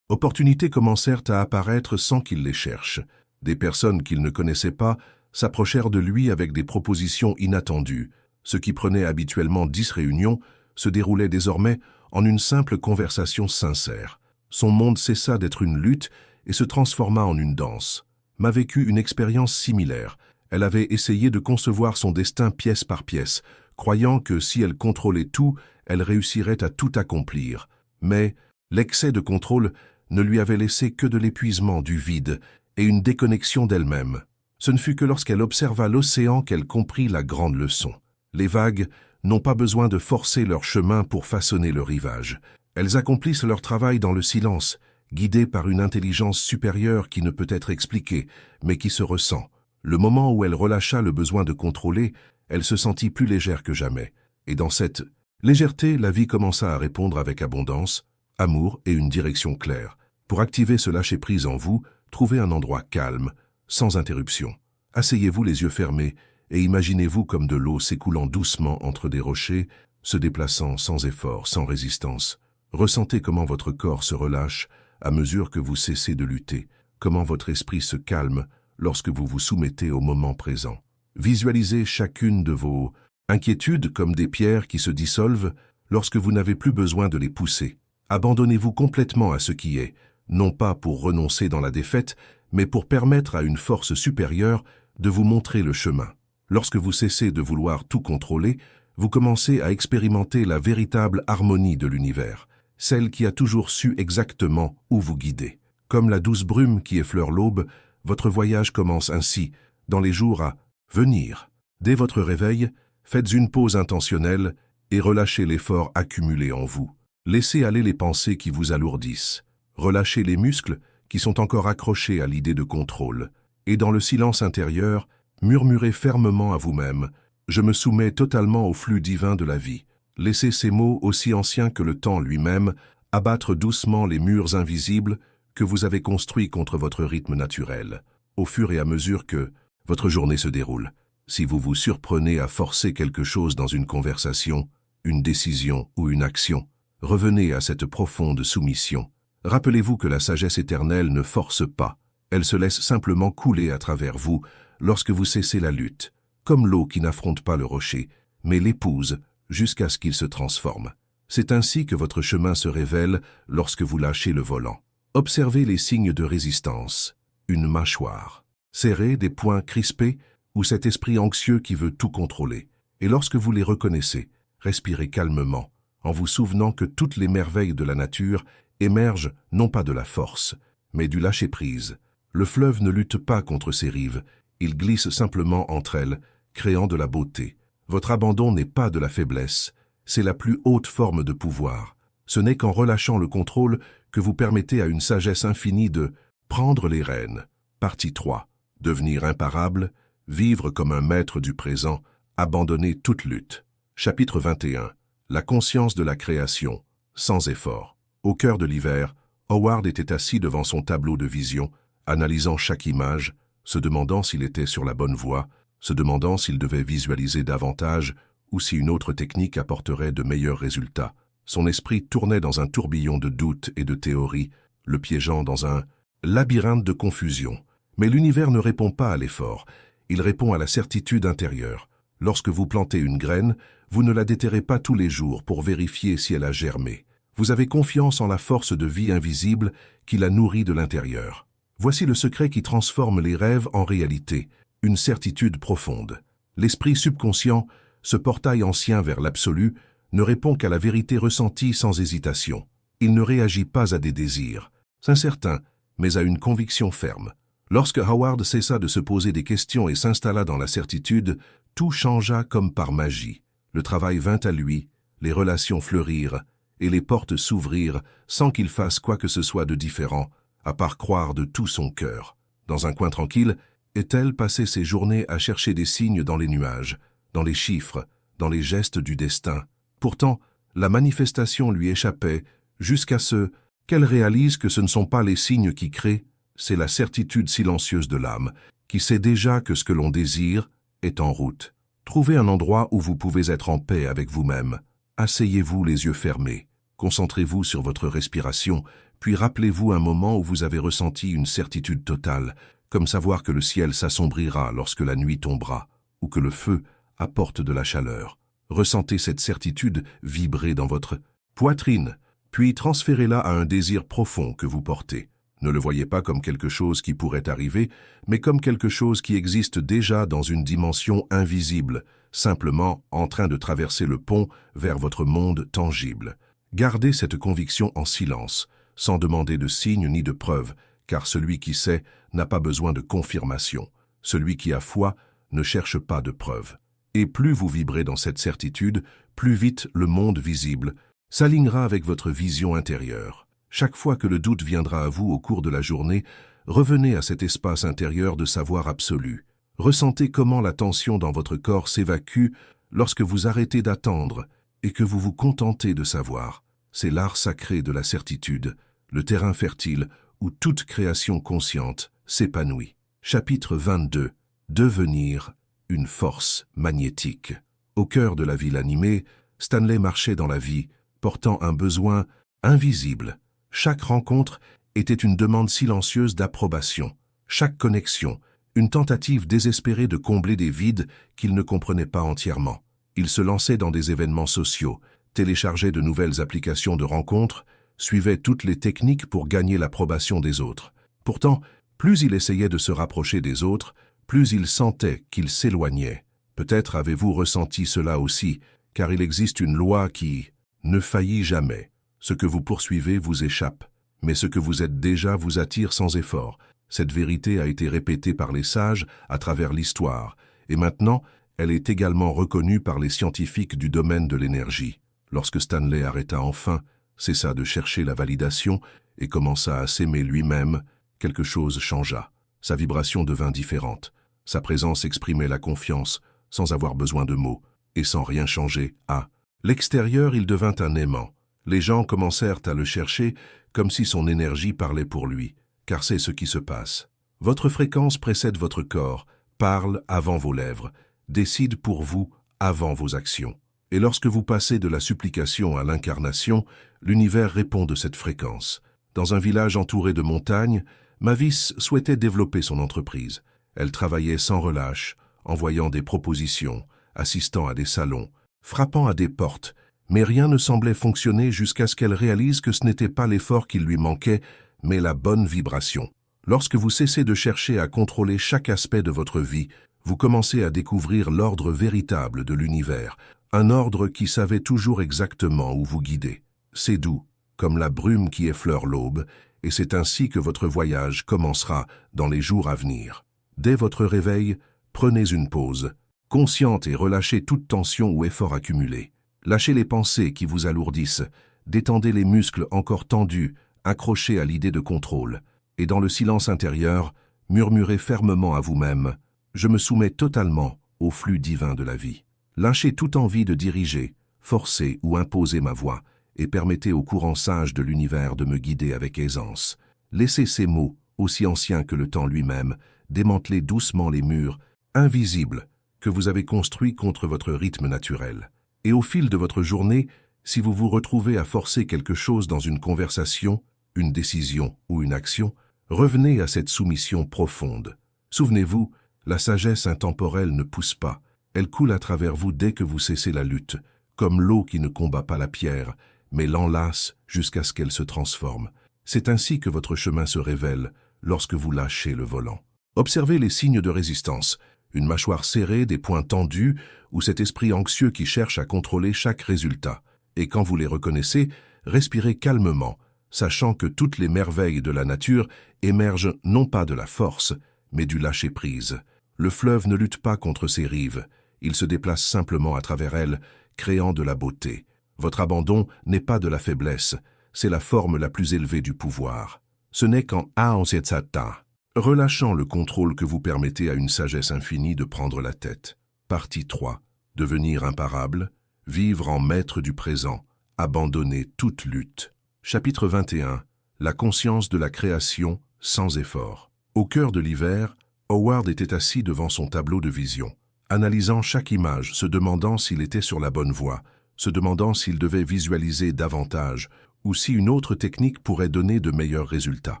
opportunités commencèrent à apparaître sans qu'il les cherche. Des personnes qu'il ne connaissait pas s'approchèrent de lui avec des propositions inattendues. Ce qui prenait habituellement 10 réunions se déroulait désormais en une simple conversation sincère. Son monde cessa d'être une lutte et se transforma en une danse. M'a vécu une expérience similaire. Elle avait essayé de concevoir son destin pièce par pièce, croyant que si elle contrôlait tout, elle réussirait à tout accomplir. Mais l'excès de contrôle ne lui avait laissé que de l'épuisement, du vide et une déconnexion d'elle-même. Ce ne fut que lorsqu'elle observa l'océan qu'elle comprit la grande leçon. Les vagues n'ont pas besoin de forcer leur chemin pour façonner le rivage. Elles accomplissent leur travail dans le silence, guidées par une intelligence supérieure qui ne peut être expliquée, mais qui se ressent. Le moment où elle relâcha le besoin de contrôler, elle se sentit plus légère que jamais. Et dans cette légèreté, la vie commença à répondre avec abondance, amour et une direction claire. Pour activer ce lâcher-prise en vous, trouvez un endroit calme, sans interruption. Asseyez-vous les yeux fermés et imaginez-vous comme de l'eau s'écoulant doucement entre des rochers, se déplaçant sans effort, sans résistance. Ressentez comment votre corps se relâche à mesure que vous cessez de lutter, comment votre esprit se calme lorsque vous vous soumettez au moment présent. Visualisez chacune de vos inquiétudes comme des pierres qui se dissolvent lorsque vous n'avez plus besoin de les pousser. Abandonnez-vous complètement à ce qui est, non pas pour renoncer dans la défaite, mais pour permettre à une force supérieure de vous montrer le chemin. Lorsque vous cessez de vouloir tout contrôler, vous commencez à expérimenter la véritable harmonie de l'univers, celle qui a toujours su exactement où vous guider. Comme la douce brume qui effleure l'aube, votre voyage commence ainsi, dans les jours à venir. Dès votre réveil, faites une pause intentionnelle et relâchez l'effort accumulé en vous. Laissez aller les pensées qui vous alourdissent. Relâchez les muscles qui sont encore accrochés à l'idée de contrôle. Et dans le silence intérieur, murmurez fermement à vous-même « Je me soumets totalement au flux divin de la vie ». Laissez ces mots, aussi anciens que le temps lui-même, abattre doucement les murs invisibles que vous avez construits contre votre rythme naturel, au fur et à mesure que votre journée se déroule. Si vous vous surprenez à forcer quelque chose dans une conversation, une décision ou une action, revenez à cette profonde soumission. Rappelez-vous que la sagesse éternelle ne force pas, elle se laisse simplement couler à travers vous lorsque vous cessez la lutte, comme l'eau qui n'affronte pas le rocher, mais l'épouse jusqu'à ce qu'il se transforme. C'est ainsi que votre chemin se révèle lorsque vous lâchez le volant. Observez les signes de résistance, une mâchoire serrée, des poings crispés ou cet esprit anxieux qui veut tout contrôler. Et lorsque vous les reconnaissez, respirez calmement, en vous souvenant que toutes les merveilles de la nature émergent non pas de la force, mais du lâcher-prise. Le fleuve ne lutte pas contre ses rives, il glisse simplement entre elles, créant de la beauté. Votre abandon n'est pas de la faiblesse, c'est la plus haute forme de pouvoir. Ce n'est qu'en relâchant le contrôle que vous permettez à une sagesse infinie de prendre les rênes. Partie 3. Devenir imparable, vivre comme un maître du présent, abandonner toute lutte. Chapitre 21. La conscience de la création, sans effort. Au cœur de l'hiver, Howard était assis devant son tableau de vision, analysant chaque image, se demandant s'il était sur la bonne voie, se demandant s'il devait visualiser davantage ou si une autre technique apporterait de meilleurs résultats. Son esprit tournait dans un tourbillon de doutes et de théories, le piégeant dans un labyrinthe de confusion. Mais l'univers ne répond pas à l'effort, il répond à la certitude intérieure. Lorsque vous plantez une graine, vous ne la déterrez pas tous les jours pour vérifier si elle a germé. Vous avez confiance en la force de vie invisible qui la nourrit de l'intérieur. Voici le secret qui transforme les rêves en réalité, une certitude profonde. L'esprit subconscient, ce portail ancien vers l'absolu, ne répond qu'à la vérité ressentie sans hésitation. Il ne réagit pas à des désirs incertains, mais à une conviction ferme. Lorsque Howard cessa de se poser des questions et s'installa dans la certitude, tout changea comme par magie. Le travail vint à lui, les relations fleurirent, et les portes s'ouvrirent sans qu'il fasse quoi que ce soit de différent, à part croire de tout son cœur. Dans un coin tranquille, Ethel passait ses journées à chercher des signes dans les nuages, dans les chiffres, dans les gestes du destin. Pourtant, la manifestation lui échappait jusqu'à ce qu'elle réalise que ce ne sont pas les signes qui créent, c'est la certitude silencieuse de l'âme, qui sait déjà que ce que l'on désire est en route. Trouvez un endroit où vous pouvez être en paix avec vous-même. Asseyez-vous les yeux fermés. Concentrez-vous sur votre respiration, puis rappelez-vous un moment où vous avez ressenti une certitude totale, comme savoir que le ciel s'assombrira lorsque la nuit tombera, ou que le feu apporte de la chaleur. Ressentez cette certitude vibrer dans votre poitrine, puis transférez-la à un désir profond que vous portez. Ne le voyez pas comme quelque chose qui pourrait arriver, mais comme quelque chose qui existe déjà dans une dimension invisible, simplement en train de traverser le pont vers votre monde tangible. Gardez cette conviction en silence, sans demander de signes ni de preuves, car celui qui sait n'a pas besoin de confirmation. Celui qui a foi ne cherche pas de preuves. Et plus vous vibrez dans cette certitude, plus vite le monde visible s'alignera avec votre vision intérieure. Chaque fois que le doute viendra à vous au cours de la journée, revenez à cet espace intérieur de savoir absolu. Ressentez comment la tension dans votre corps s'évacue lorsque vous arrêtez d'attendre et que vous vous contentez de savoir. C'est l'art sacré de la certitude, le terrain fertile où toute création consciente s'épanouit. Chapitre 22. Devenir une force magnétique. Au cœur de la ville animée, Stanley marchait dans la vie, portant un besoin invisible. Chaque rencontre était une demande silencieuse d'approbation. Chaque connexion, une tentative désespérée de combler des vides qu'il ne comprenait pas entièrement. Il se lançait dans des événements sociaux, téléchargeait de nouvelles applications de rencontres, suivait toutes les techniques pour gagner l'approbation des autres. Pourtant, plus il essayait de se rapprocher des autres, plus il sentait qu'il s'éloignait. Peut-être avez-vous ressenti cela aussi, car il existe une loi qui ne faillit jamais. Ce que vous poursuivez vous échappe, mais ce que vous êtes déjà vous attire sans effort. Cette vérité a été répétée par les sages à travers l'histoire, et maintenant, elle est également reconnue par les scientifiques du domaine de l'énergie. Lorsque Stanley arrêta enfin, cessa de chercher la validation et commença à s'aimer lui-même, quelque chose changea. Sa vibration devint différente. Sa présence exprimait la confiance, sans avoir besoin de mots, et sans rien changer. À l'extérieur, il devint un aimant. Les gens commencèrent à le chercher comme si son énergie parlait pour lui, car c'est ce qui se passe. Votre fréquence précède votre corps, parle avant vos lèvres, décide pour vous avant vos actions. Et lorsque vous passez de la supplication à l'incarnation, l'univers répond de cette fréquence. Dans un village entouré de montagnes, Mavis souhaitait développer son entreprise. Elle travaillait sans relâche, envoyant des propositions, assistant à des salons, frappant à des portes, mais rien ne semblait fonctionner jusqu'à ce qu'elle réalise que ce n'était pas l'effort qui lui manquait, mais la bonne vibration. Lorsque vous cessez de chercher à contrôler chaque aspect de votre vie, vous commencez à découvrir l'ordre véritable de l'univers, un ordre qui savait toujours exactement où vous guider. C'est doux, comme la brume qui effleure l'aube, et c'est ainsi que votre voyage commencera dans les jours à venir. Dès votre réveil, prenez une pause, consciente et relâchez toute tension ou effort accumulé. Lâchez les pensées qui vous alourdissent, détendez les muscles encore tendus, accrochés à l'idée de contrôle, et dans le silence intérieur, murmurez fermement à vous-même « Je me soumets totalement au flux divin de la vie ». Lâchez toute envie de diriger, forcer ou imposer ma voix, et permettez au courant sage de l'univers de me guider avec aisance. Laissez ces mots, aussi anciens que le temps lui-même, démanteler doucement les murs, invisibles, que vous avez construits contre votre rythme naturel. Et au fil de votre journée, si vous vous retrouvez à forcer quelque chose dans une conversation, une décision ou une action, revenez à cette soumission profonde. Souvenez-vous, la sagesse intemporelle ne pousse pas, elle coule à travers vous dès que vous cessez la lutte, comme l'eau qui ne combat pas la pierre, mais l'enlace jusqu'à ce qu'elle se transforme. C'est ainsi que votre chemin se révèle lorsque vous lâchez le volant. Observez les signes de résistance, une mâchoire serrée, des poings tendus, ou cet esprit anxieux qui cherche à contrôler chaque résultat. Et quand vous les reconnaissez, respirez calmement, sachant que toutes les merveilles de la nature émergent non pas de la force, mais du lâcher-prise. Le fleuve ne lutte pas contre ses rives, il se déplace simplement à travers elles, créant de la beauté. Votre abandon n'est pas de la faiblesse, c'est la forme la plus élevée du pouvoir. Ce n'est qu'en Aonsetsata, relâchant le contrôle que vous permettez à une sagesse infinie de prendre la tête. Partie 3. Devenir imparable, vivre en maître du présent, abandonner toute lutte. Chapitre 21. La conscience de la création sans effort. Au cœur de l'hiver, Howard était assis devant son tableau de vision, analysant chaque image, se demandant s'il était sur la bonne voie, se demandant s'il devait visualiser davantage, ou si une autre technique pourrait donner de meilleurs résultats.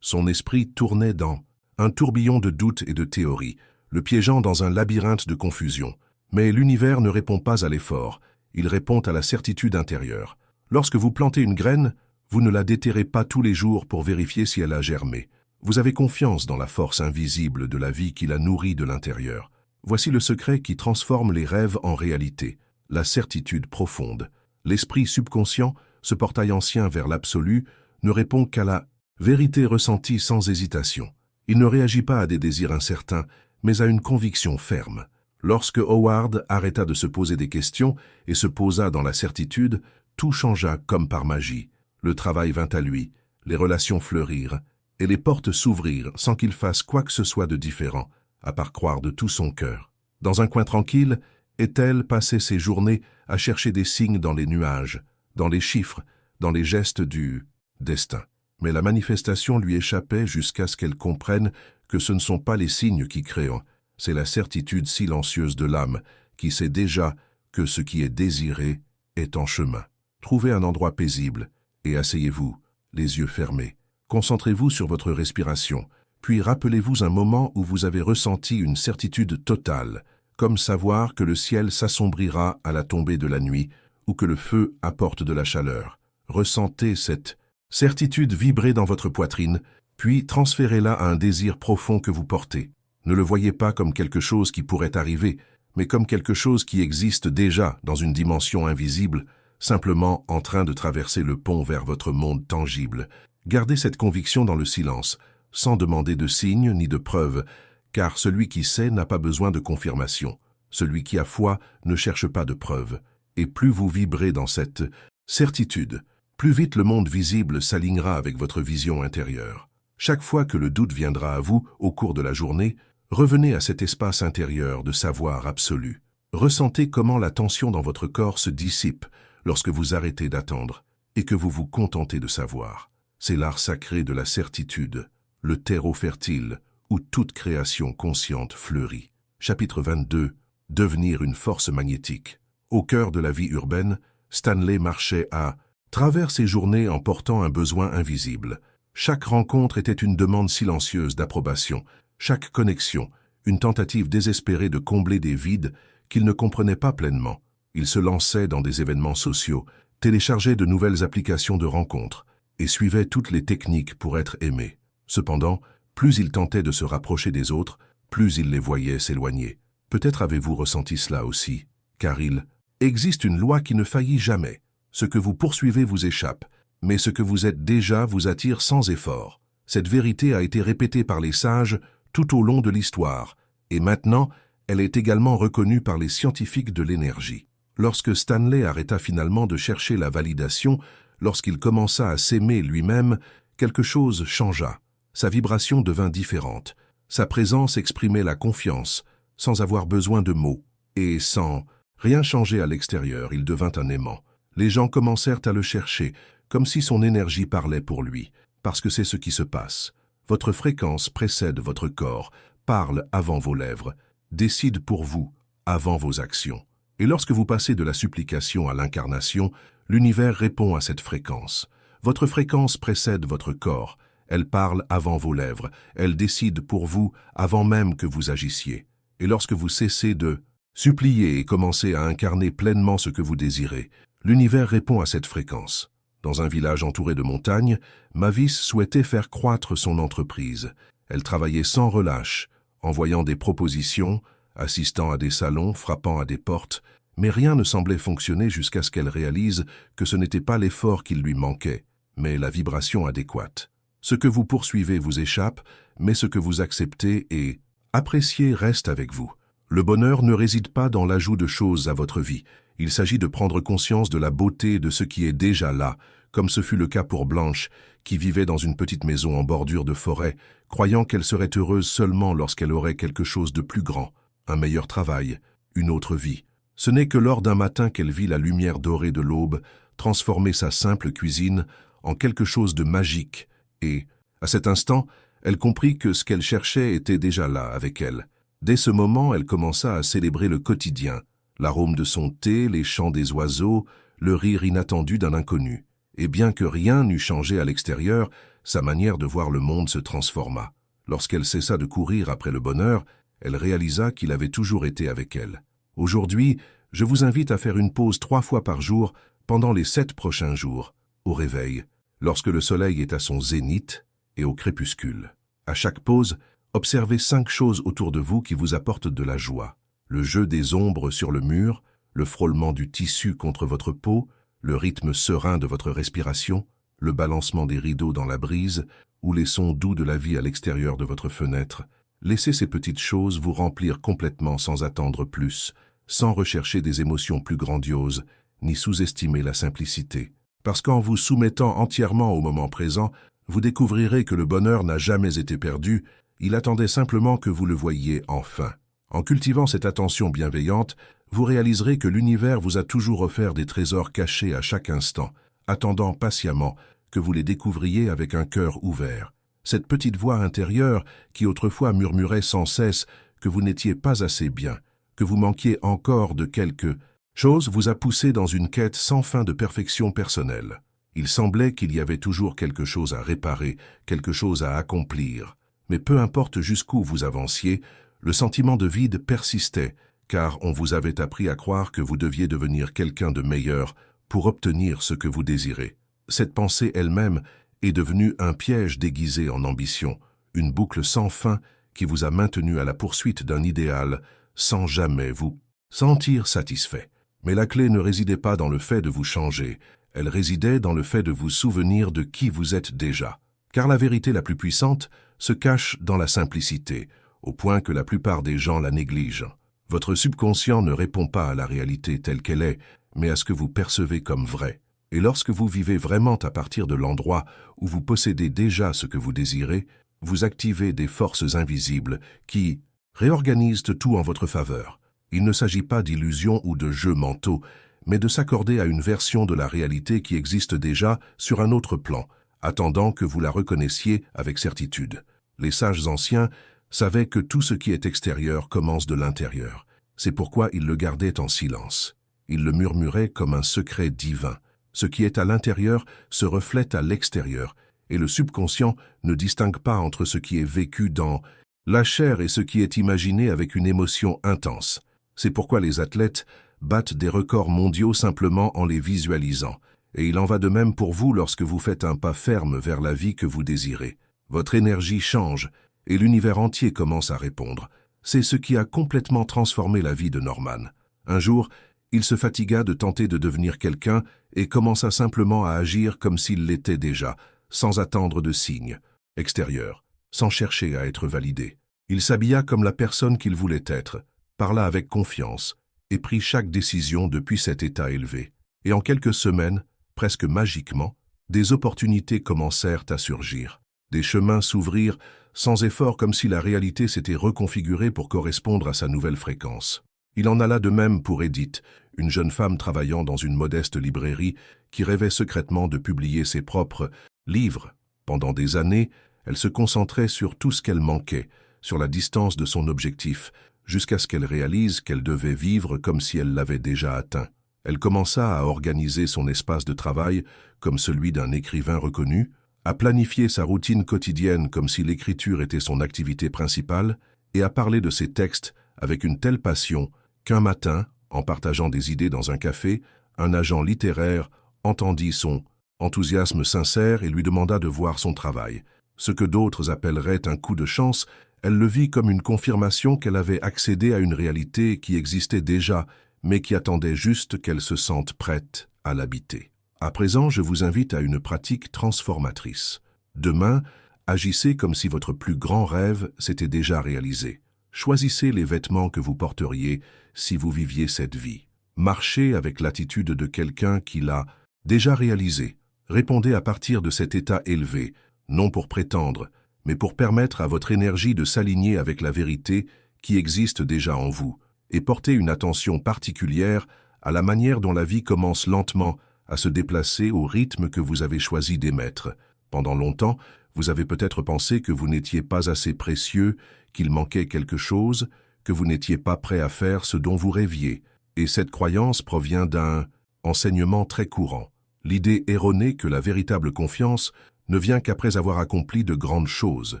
Son esprit tournait dans un tourbillon de doutes et de théories, le piégeant dans un labyrinthe de confusion. Mais l'univers ne répond pas à l'effort, il répond à la certitude intérieure. Lorsque vous plantez une graine, vous ne la déterrez pas tous les jours pour vérifier si elle a germé. Vous avez confiance dans la force invisible de la vie qui la nourrit de l'intérieur. Voici le secret qui transforme les rêves en réalité, la certitude profonde. L'esprit subconscient, ce portail ancien vers l'absolu, ne répond qu'à la vérité ressentie sans hésitation. Il ne réagit pas à des désirs incertains, mais à une conviction ferme. Lorsque Howard arrêta de se poser des questions et se posa dans la certitude, tout changea comme par magie. Le travail vint à lui, les relations fleurirent, et les portes s'ouvrirent sans qu'il fasse quoi que ce soit de différent, à part croire de tout son cœur. Dans un coin tranquille, Ethel passait ses journées à chercher des signes dans les nuages, dans les chiffres, dans les gestes du destin. Mais la manifestation lui échappait jusqu'à ce qu'elle comprenne que ce ne sont pas les signes qui créent, c'est la certitude silencieuse de l'âme qui sait déjà que ce qui est désiré est en chemin. Trouvez un endroit paisible et asseyez-vous, les yeux fermés. Concentrez-vous sur votre respiration, puis rappelez-vous un moment où vous avez ressenti une certitude totale, comme savoir que le ciel s'assombrira à la tombée de la nuit ou que le feu apporte de la chaleur. Ressentez cette certitude vibrer dans votre poitrine, puis transférez-la à un désir profond que vous portez. Ne le voyez pas comme quelque chose qui pourrait arriver, mais comme quelque chose qui existe déjà dans une dimension invisible, simplement en train de traverser le pont vers votre monde tangible. Gardez cette conviction dans le silence, sans demander de signes ni de preuves, car celui qui sait n'a pas besoin de confirmation. Celui qui a foi ne cherche pas de preuves. Et plus vous vibrez dans cette certitude, plus vite le monde visible s'alignera avec votre vision intérieure. Chaque fois que le doute viendra à vous au cours de la journée, revenez à cet espace intérieur de savoir absolu. Ressentez comment la tension dans votre corps se dissipe lorsque vous arrêtez d'attendre et que vous vous contentez de savoir. C'est l'art sacré de la certitude, le terreau fertile où toute création consciente fleurit. Chapitre 22. Devenir une force magnétique. Au cœur de la vie urbaine, Stanley marchait à travers ses journées en portant un besoin invisible. Chaque rencontre était une demande silencieuse d'approbation, chaque connexion, une tentative désespérée de combler des vides qu'il ne comprenait pas pleinement. Il se lançait dans des événements sociaux, téléchargeait de nouvelles applications de rencontres et suivait toutes les techniques pour être aimé. Cependant, plus il tentait de se rapprocher des autres, plus il les voyait s'éloigner. Peut-être avez-vous ressenti cela aussi, car il existe une loi qui ne faillit jamais. Ce que vous poursuivez vous échappe, mais ce que vous êtes déjà vous attire sans effort. Cette vérité a été répétée par les sages tout au long de l'histoire, et maintenant, elle est également reconnue par les scientifiques de l'énergie. Lorsque Stanley arrêta finalement de chercher la validation, lorsqu'il commença à s'aimer lui-même, quelque chose changea. Sa vibration devint différente. Sa présence exprimait la confiance, sans avoir besoin de mots, et sans rien changer à l'extérieur, il devint un aimant. Les gens commencèrent à le chercher, comme si son énergie parlait pour lui, parce que c'est ce qui se passe. Votre fréquence précède votre corps, parle avant vos lèvres, décide pour vous, avant vos actions. Et lorsque vous passez de la supplication à l'incarnation, l'univers répond à cette fréquence. Votre fréquence précède votre corps, elle parle avant vos lèvres, elle décide pour vous avant même que vous agissiez. Et lorsque vous cessez de Suppliez et commencez à incarner pleinement ce que vous désirez. L'univers répond à cette fréquence. Dans un village entouré de montagnes, Mavis souhaitait faire croître son entreprise. Elle travaillait sans relâche, envoyant des propositions, assistant à des salons, frappant à des portes, mais rien ne semblait fonctionner jusqu'à ce qu'elle réalise que ce n'était pas l'effort qui lui manquait, mais la vibration adéquate. Ce que vous poursuivez vous échappe, mais ce que vous acceptez et appréciez reste avec vous. Le bonheur ne réside pas dans l'ajout de choses à votre vie. Il s'agit de prendre conscience de la beauté de ce qui est déjà là, comme ce fut le cas pour Blanche, qui vivait dans une petite maison en bordure de forêt, croyant qu'elle serait heureuse seulement lorsqu'elle aurait quelque chose de plus grand, un meilleur travail, une autre vie. Ce n'est que lors d'un matin qu'elle vit la lumière dorée de l'aube transformer sa simple cuisine en quelque chose de magique, et, à cet instant, elle comprit que ce qu'elle cherchait était déjà là avec elle. Dès ce moment, elle commença à célébrer le quotidien, l'arôme de son thé, les chants des oiseaux, le rire inattendu d'un inconnu. Et bien que rien n'eût changé à l'extérieur, sa manière de voir le monde se transforma. Lorsqu'elle cessa de courir après le bonheur, elle réalisa qu'il avait toujours été avec elle. Aujourd'hui, je vous invite à faire une pause 3 fois par jour pendant les 7 prochains jours, au réveil, lorsque le soleil est à son zénith et au crépuscule. À chaque pause, observez 5 choses autour de vous qui vous apportent de la joie. Le jeu des ombres sur le mur, le frôlement du tissu contre votre peau, le rythme serein de votre respiration, le balancement des rideaux dans la brise ou les sons doux de la vie à l'extérieur de votre fenêtre. Laissez ces petites choses vous remplir complètement sans attendre plus, sans rechercher des émotions plus grandioses, ni sous-estimer la simplicité. Parce qu'en vous soumettant entièrement au moment présent, vous découvrirez que le bonheur n'a jamais été perdu, il attendait simplement que vous le voyiez enfin. En cultivant cette attention bienveillante, vous réaliserez que l'univers vous a toujours offert des trésors cachés à chaque instant, attendant patiemment que vous les découvriez avec un cœur ouvert. Cette petite voix intérieure qui autrefois murmurait sans cesse que vous n'étiez pas assez bien, que vous manquiez encore de quelque chose, vous a poussé dans une quête sans fin de perfection personnelle. Il semblait qu'il y avait toujours quelque chose à réparer, quelque chose à accomplir. Mais peu importe jusqu'où vous avanciez, le sentiment de vide persistait, car on vous avait appris à croire que vous deviez devenir quelqu'un de meilleur pour obtenir ce que vous désirez. Cette pensée elle-même est devenue un piège déguisé en ambition, une boucle sans fin qui vous a maintenu à la poursuite d'un idéal sans jamais vous sentir satisfait. Mais la clé ne résidait pas dans le fait de vous changer, elle résidait dans le fait de vous souvenir de qui vous êtes déjà. Car la vérité la plus puissante se cache dans la simplicité, au point que la plupart des gens la négligent. Votre subconscient ne répond pas à la réalité telle qu'elle est, mais à ce que vous percevez comme vrai. Et lorsque vous vivez vraiment à partir de l'endroit où vous possédez déjà ce que vous désirez, vous activez des forces invisibles qui réorganisent tout en votre faveur. Il ne s'agit pas d'illusions ou de jeux mentaux, mais de s'accorder à une version de la réalité qui existe déjà sur un autre plan, attendant que vous la reconnaissiez avec certitude. Les sages anciens savaient que tout ce qui est extérieur commence de l'intérieur. C'est pourquoi ils le gardaient en silence. Ils le murmuraient comme un secret divin. Ce qui est à l'intérieur se reflète à l'extérieur, et le subconscient ne distingue pas entre ce qui est vécu dans la chair et ce qui est imaginé avec une émotion intense. C'est pourquoi les athlètes battent des records mondiaux simplement en les visualisant. Et il en va de même pour vous lorsque vous faites un pas ferme vers la vie que vous désirez. Votre énergie change et l'univers entier commence à répondre. C'est ce qui a complètement transformé la vie de Norman. Un jour, il se fatigua de tenter de devenir quelqu'un et commença simplement à agir comme s'il l'était déjà, sans attendre de signes extérieurs, sans chercher à être validé. Il s'habilla comme la personne qu'il voulait être, parla avec confiance et prit chaque décision depuis cet état élevé. Et en quelques semaines, presque magiquement, des opportunités commencèrent à surgir. Des chemins s'ouvrirent sans effort comme si la réalité s'était reconfigurée pour correspondre à sa nouvelle fréquence. Il en alla de même pour Edith, une jeune femme travaillant dans une modeste librairie qui rêvait secrètement de publier ses propres livres. Pendant des années, elle se concentrait sur tout ce qu'elle manquait, sur la distance de son objectif, jusqu'à ce qu'elle réalise qu'elle devait vivre comme si elle l'avait déjà atteint. Elle commença à organiser son espace de travail comme celui d'un écrivain reconnu, à planifier sa routine quotidienne comme si l'écriture était son activité principale, et à parler de ses textes avec une telle passion qu'un matin, en partageant des idées dans un café, un agent littéraire entendit son enthousiasme sincère et lui demanda de voir son travail. Ce que d'autres appelleraient un coup de chance, elle le vit comme une confirmation qu'elle avait accédé à une réalité qui existait déjà, mais qui attendait juste qu'elle se sente prête à l'habiter. À présent, je vous invite à une pratique transformatrice. Demain, agissez comme si votre plus grand rêve s'était déjà réalisé. Choisissez les vêtements que vous porteriez si vous viviez cette vie. Marchez avec l'attitude de quelqu'un qui l'a déjà réalisé. Répondez à partir de cet état élevé, non pour prétendre, mais pour permettre à votre énergie de s'aligner avec la vérité qui existe déjà en vous, et portez une attention particulière à la manière dont la vie commence lentement à se déplacer au rythme que vous avez choisi d'émettre. Pendant longtemps, vous avez peut-être pensé que vous n'étiez pas assez précieux, qu'il manquait quelque chose, que vous n'étiez pas prêt à faire ce dont vous rêviez, et cette croyance provient d'un enseignement très courant. L'idée erronée que la véritable confiance ne vient qu'après avoir accompli de grandes choses,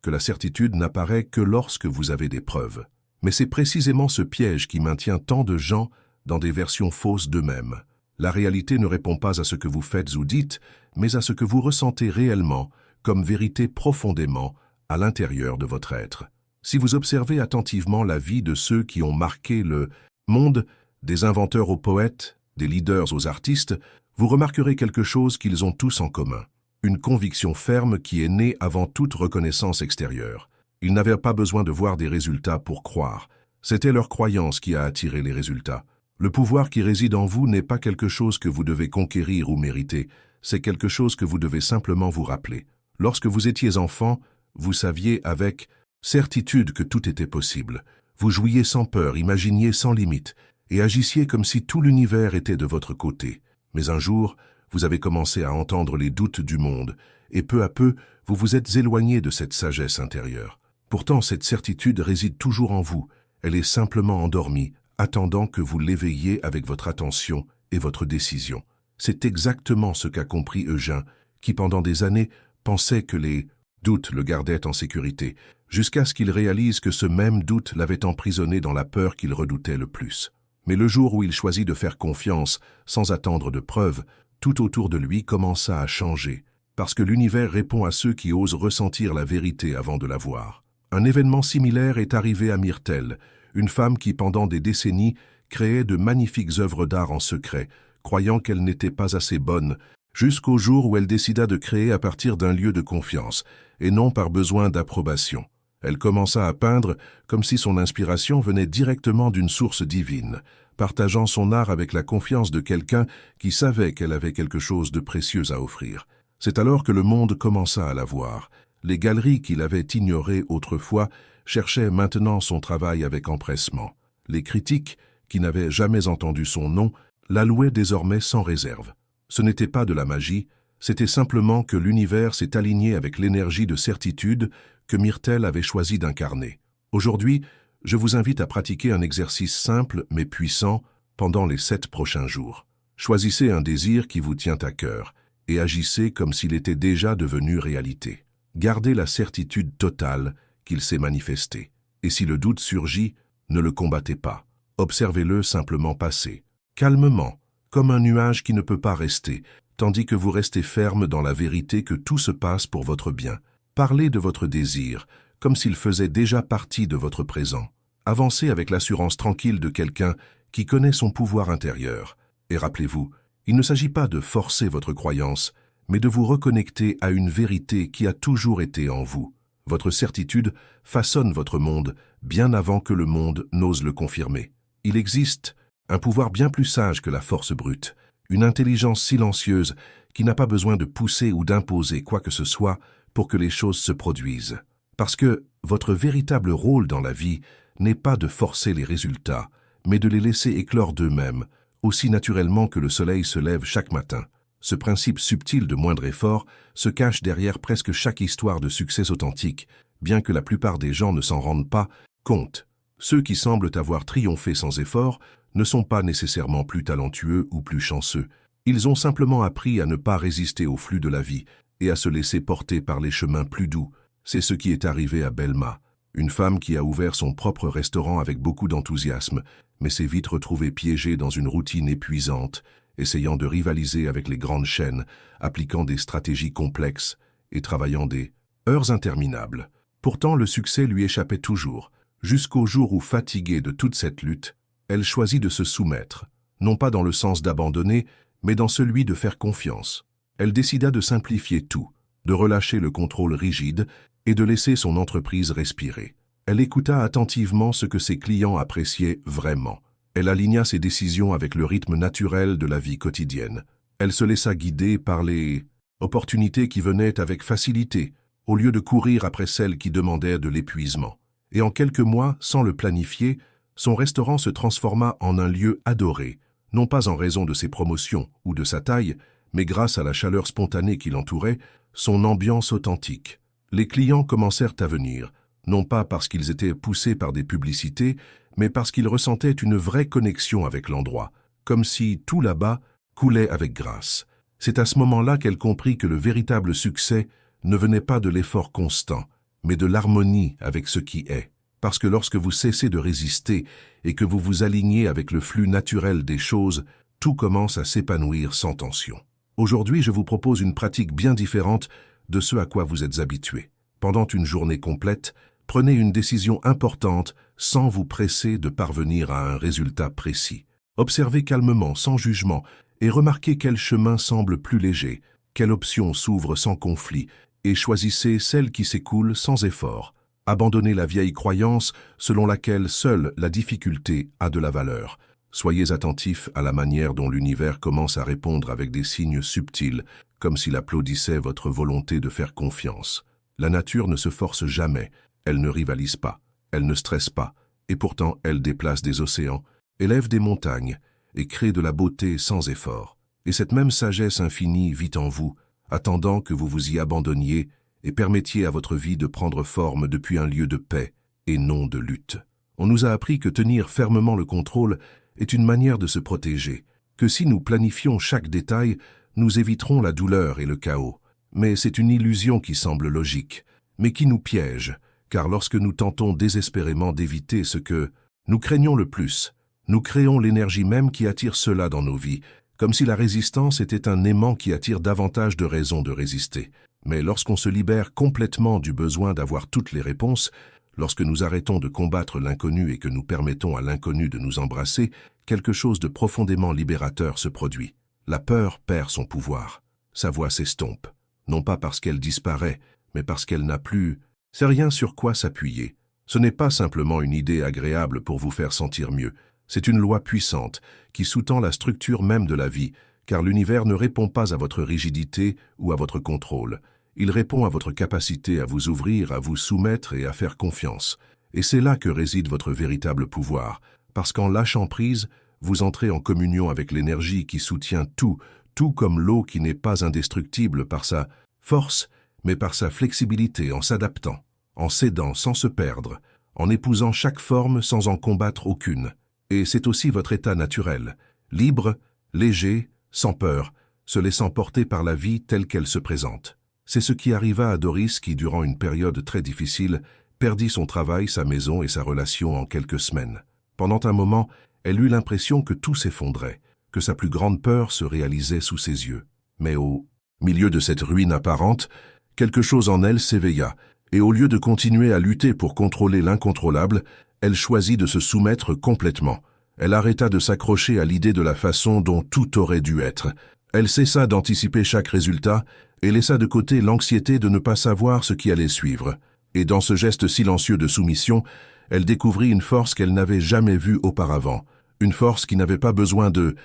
que la certitude n'apparaît que lorsque vous avez des preuves. Mais c'est précisément ce piège qui maintient tant de gens dans des versions fausses d'eux-mêmes. La réalité ne répond pas à ce que vous faites ou dites, mais à ce que vous ressentez réellement comme vérité profondément à l'intérieur de votre être. Si vous observez attentivement la vie de ceux qui ont marqué le monde, des inventeurs aux poètes, des leaders aux artistes, vous remarquerez quelque chose qu'ils ont tous en commun. Une conviction ferme qui est née avant toute reconnaissance extérieure. Ils n'avaient pas besoin de voir des résultats pour croire. C'était leur croyance qui a attiré les résultats. Le pouvoir qui réside en vous n'est pas quelque chose que vous devez conquérir ou mériter, c'est quelque chose que vous devez simplement vous rappeler. Lorsque vous étiez enfant, vous saviez avec certitude que tout était possible. Vous jouiez sans peur, imaginiez sans limite, et agissiez comme si tout l'univers était de votre côté. Mais un jour, vous avez commencé à entendre les doutes du monde, et peu à peu, vous vous êtes éloigné de cette sagesse intérieure. Pourtant, cette certitude réside toujours en vous, elle est simplement endormie, attendant que vous l'éveilliez avec votre attention et votre décision. C'est exactement ce qu'a compris Eugène, qui pendant des années pensait que les doutes le gardaient en sécurité, jusqu'à ce qu'il réalise que ce même doute l'avait emprisonné dans la peur qu'il redoutait le plus. Mais le jour où il choisit de faire confiance, sans attendre de preuves, tout autour de lui commença à changer, parce que l'univers répond à ceux qui osent ressentir la vérité avant de la voir. Un événement similaire est arrivé à Myrtelle, une femme qui pendant des décennies créait de magnifiques œuvres d'art en secret, croyant qu'elle n'était pas assez bonne, jusqu'au jour où elle décida de créer à partir d'un lieu de confiance, et non par besoin d'approbation. Elle commença à peindre comme si son inspiration venait directement d'une source divine, partageant son art avec la confiance de quelqu'un qui savait qu'elle avait quelque chose de précieux à offrir. C'est alors que le monde commença à la voir. Les galeries qu'il avait ignorées autrefois cherchaient maintenant son travail avec empressement. Les critiques, qui n'avaient jamais entendu son nom, la louaient désormais sans réserve. Ce n'était pas de la magie, c'était simplement que l'univers s'est aligné avec l'énergie de certitude que Myrtelle avait choisi d'incarner. Aujourd'hui, je vous invite à pratiquer un exercice simple mais puissant pendant les 7 prochains jours. Choisissez un désir qui vous tient à cœur et agissez comme s'il était déjà devenu réalité. Gardez la certitude totale qu'il s'est manifesté. Et si le doute surgit, ne le combattez pas. Observez-le simplement passer, calmement, comme un nuage qui ne peut pas rester, tandis que vous restez ferme dans la vérité que tout se passe pour votre bien. Parlez de votre désir, comme s'il faisait déjà partie de votre présent. Avancez avec l'assurance tranquille de quelqu'un qui connaît son pouvoir intérieur. Et rappelez-vous, il ne s'agit pas de forcer votre croyance, mais de vous reconnecter à une vérité qui a toujours été en vous. Votre certitude façonne votre monde bien avant que le monde n'ose le confirmer. Il existe un pouvoir bien plus sage que la force brute, une intelligence silencieuse qui n'a pas besoin de pousser ou d'imposer quoi que ce soit pour que les choses se produisent. Parce que votre véritable rôle dans la vie n'est pas de forcer les résultats, mais de les laisser éclore d'eux-mêmes, aussi naturellement que le soleil se lève chaque matin. Ce principe subtil de moindre effort se cache derrière presque chaque histoire de succès authentique, bien que la plupart des gens ne s'en rendent pas compte. Ceux qui semblent avoir triomphé sans effort ne sont pas nécessairement plus talentueux ou plus chanceux. Ils ont simplement appris à ne pas résister au flux de la vie et à se laisser porter par les chemins plus doux. C'est ce qui est arrivé à Belma, une femme qui a ouvert son propre restaurant avec beaucoup d'enthousiasme, mais s'est vite retrouvé piégé dans une routine épuisante, essayant de rivaliser avec les grandes chaînes, appliquant des stratégies complexes et travaillant des heures interminables. Pourtant, le succès lui échappait toujours, jusqu'au jour où, fatiguée de toute cette lutte, elle choisit de se soumettre, non pas dans le sens d'abandonner, mais dans celui de faire confiance. Elle décida de simplifier tout, de relâcher le contrôle rigide et de laisser son entreprise respirer. Elle écouta attentivement ce que ses clients appréciaient vraiment. Elle aligna ses décisions avec le rythme naturel de la vie quotidienne. Elle se laissa guider par les opportunités qui venaient avec facilité, au lieu de courir après celles qui demandaient de l'épuisement. Et en quelques mois, sans le planifier, son restaurant se transforma en un lieu adoré, non pas en raison de ses promotions ou de sa taille, mais grâce à la chaleur spontanée qui l'entourait, son ambiance authentique. Les clients commencèrent à venir, non pas parce qu'ils étaient poussés par des publicités, mais parce qu'ils ressentaient une vraie connexion avec l'endroit, comme si tout là-bas coulait avec grâce. C'est à ce moment-là qu'elle comprit que le véritable succès ne venait pas de l'effort constant, mais de l'harmonie avec ce qui est. Parce que lorsque vous cessez de résister et que vous vous alignez avec le flux naturel des choses, tout commence à s'épanouir sans tension. Aujourd'hui, je vous propose une pratique bien différente de ce à quoi vous êtes habitué. Pendant une journée complète, prenez une décision importante sans vous presser de parvenir à un résultat précis. Observez calmement, sans jugement, et remarquez quel chemin semble plus léger, quelle option s'ouvre sans conflit, et choisissez celle qui s'écoule sans effort. Abandonnez la vieille croyance selon laquelle seule la difficulté a de la valeur. Soyez attentif à la manière dont l'univers commence à répondre avec des signes subtils, comme s'il applaudissait votre volonté de faire confiance. La nature ne se force jamais, elle ne rivalise pas, elle ne stresse pas, et pourtant elle déplace des océans, élève des montagnes, et crée de la beauté sans effort. Et cette même sagesse infinie vit en vous, attendant que vous vous y abandonniez et permettiez à votre vie de prendre forme depuis un lieu de paix et non de lutte. On nous a appris que tenir fermement le contrôle est une manière de se protéger, que si nous planifions chaque détail, nous éviterons la douleur et le chaos. Mais c'est une illusion qui semble logique, mais qui nous piège, car lorsque nous tentons désespérément d'éviter ce que nous craignons le plus, nous créons l'énergie même qui attire cela dans nos vies, comme si la résistance était un aimant qui attire davantage de raisons de résister. Mais lorsqu'on se libère complètement du besoin d'avoir toutes les réponses, lorsque nous arrêtons de combattre l'inconnu et que nous permettons à l'inconnu de nous embrasser, quelque chose de profondément libérateur se produit. La peur perd son pouvoir. Sa voix s'estompe, non pas parce qu'elle disparaît, mais parce qu'elle n'a plus rien sur quoi s'appuyer. Ce n'est pas simplement une idée agréable pour vous faire sentir mieux, c'est une loi puissante qui sous-tend la structure même de la vie, car l'univers ne répond pas à votre rigidité ou à votre contrôle. Il répond à votre capacité à vous ouvrir, à vous soumettre et à faire confiance. Et c'est là que réside votre véritable pouvoir, parce qu'en lâchant prise, vous entrez en communion avec l'énergie qui soutient tout, tout comme l'eau qui n'est pas indestructible par sa force, mais par sa flexibilité en s'adaptant, en s'aidant sans se perdre, en épousant chaque forme sans en combattre aucune. Et c'est aussi votre état naturel, libre, léger, sans peur, se laissant porter par la vie telle qu'elle se présente. C'est ce qui arriva à Doris qui, durant une période très difficile, perdit son travail, sa maison et sa relation en quelques semaines. Pendant un moment, elle eut l'impression que tout s'effondrait, que sa plus grande peur se réalisait sous ses yeux. Mais au milieu de cette ruine apparente, quelque chose en elle s'éveilla, et au lieu de continuer à lutter pour contrôler l'incontrôlable, elle choisit de se soumettre complètement. Elle arrêta de s'accrocher à l'idée de la façon dont tout aurait dû être. Elle cessa d'anticiper chaque résultat et laissa de côté l'anxiété de ne pas savoir ce qui allait suivre. Et dans ce geste silencieux de soumission, elle découvrit une force qu'elle n'avait jamais vue auparavant. Une force qui n'avait pas besoin de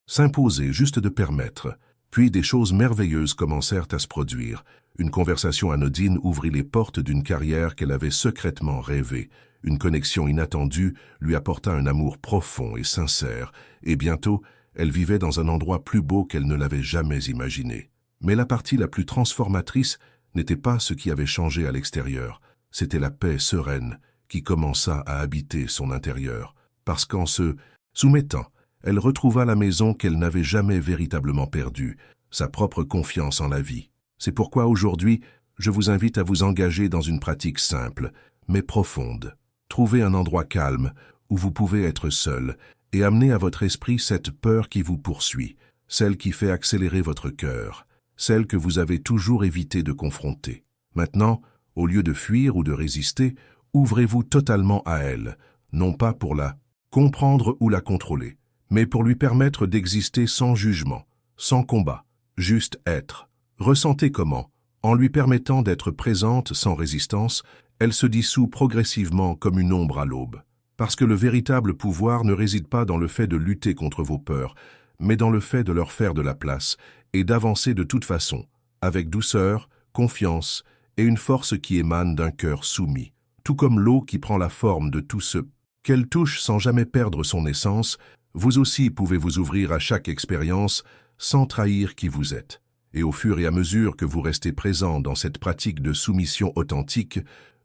s'imposer, juste de permettre. Puis des choses merveilleuses commencèrent à se produire. Une conversation anodine ouvrit les portes d'une carrière qu'elle avait secrètement rêvée. Une connexion inattendue lui apporta un amour profond et sincère, et bientôt, elle vivait dans un endroit plus beau qu'elle ne l'avait jamais imaginé. Mais la partie la plus transformatrice n'était pas ce qui avait changé à l'extérieur, c'était la paix sereine qui commença à habiter son intérieur, parce qu'en se soumettant, elle retrouva la maison qu'elle n'avait jamais véritablement perdue, sa propre confiance en la vie. C'est pourquoi aujourd'hui, je vous invite à vous engager dans une pratique simple, mais profonde. Trouvez un endroit calme, où vous pouvez être seul et amener à votre esprit cette peur qui vous poursuit, celle qui fait accélérer votre cœur, celle que vous avez toujours évité de confronter. Maintenant, au lieu de fuir ou de résister, ouvrez-vous totalement à elle, non pas pour la comprendre ou la contrôler, mais pour lui permettre d'exister sans jugement, sans combat, juste être. Ressentez comment, en lui permettant d'être présente sans résistance, elle se dissout progressivement comme une ombre à l'aube. Parce que le véritable pouvoir ne réside pas dans le fait de lutter contre vos peurs, mais dans le fait de leur faire de la place et d'avancer de toute façon, avec douceur, confiance et une force qui émane d'un cœur soumis. Tout comme l'eau qui prend la forme de tout ce qu'elle touche sans jamais perdre son essence, vous aussi pouvez vous ouvrir à chaque expérience sans trahir qui vous êtes. Et au fur et à mesure que vous restez présent dans cette pratique de soumission authentique,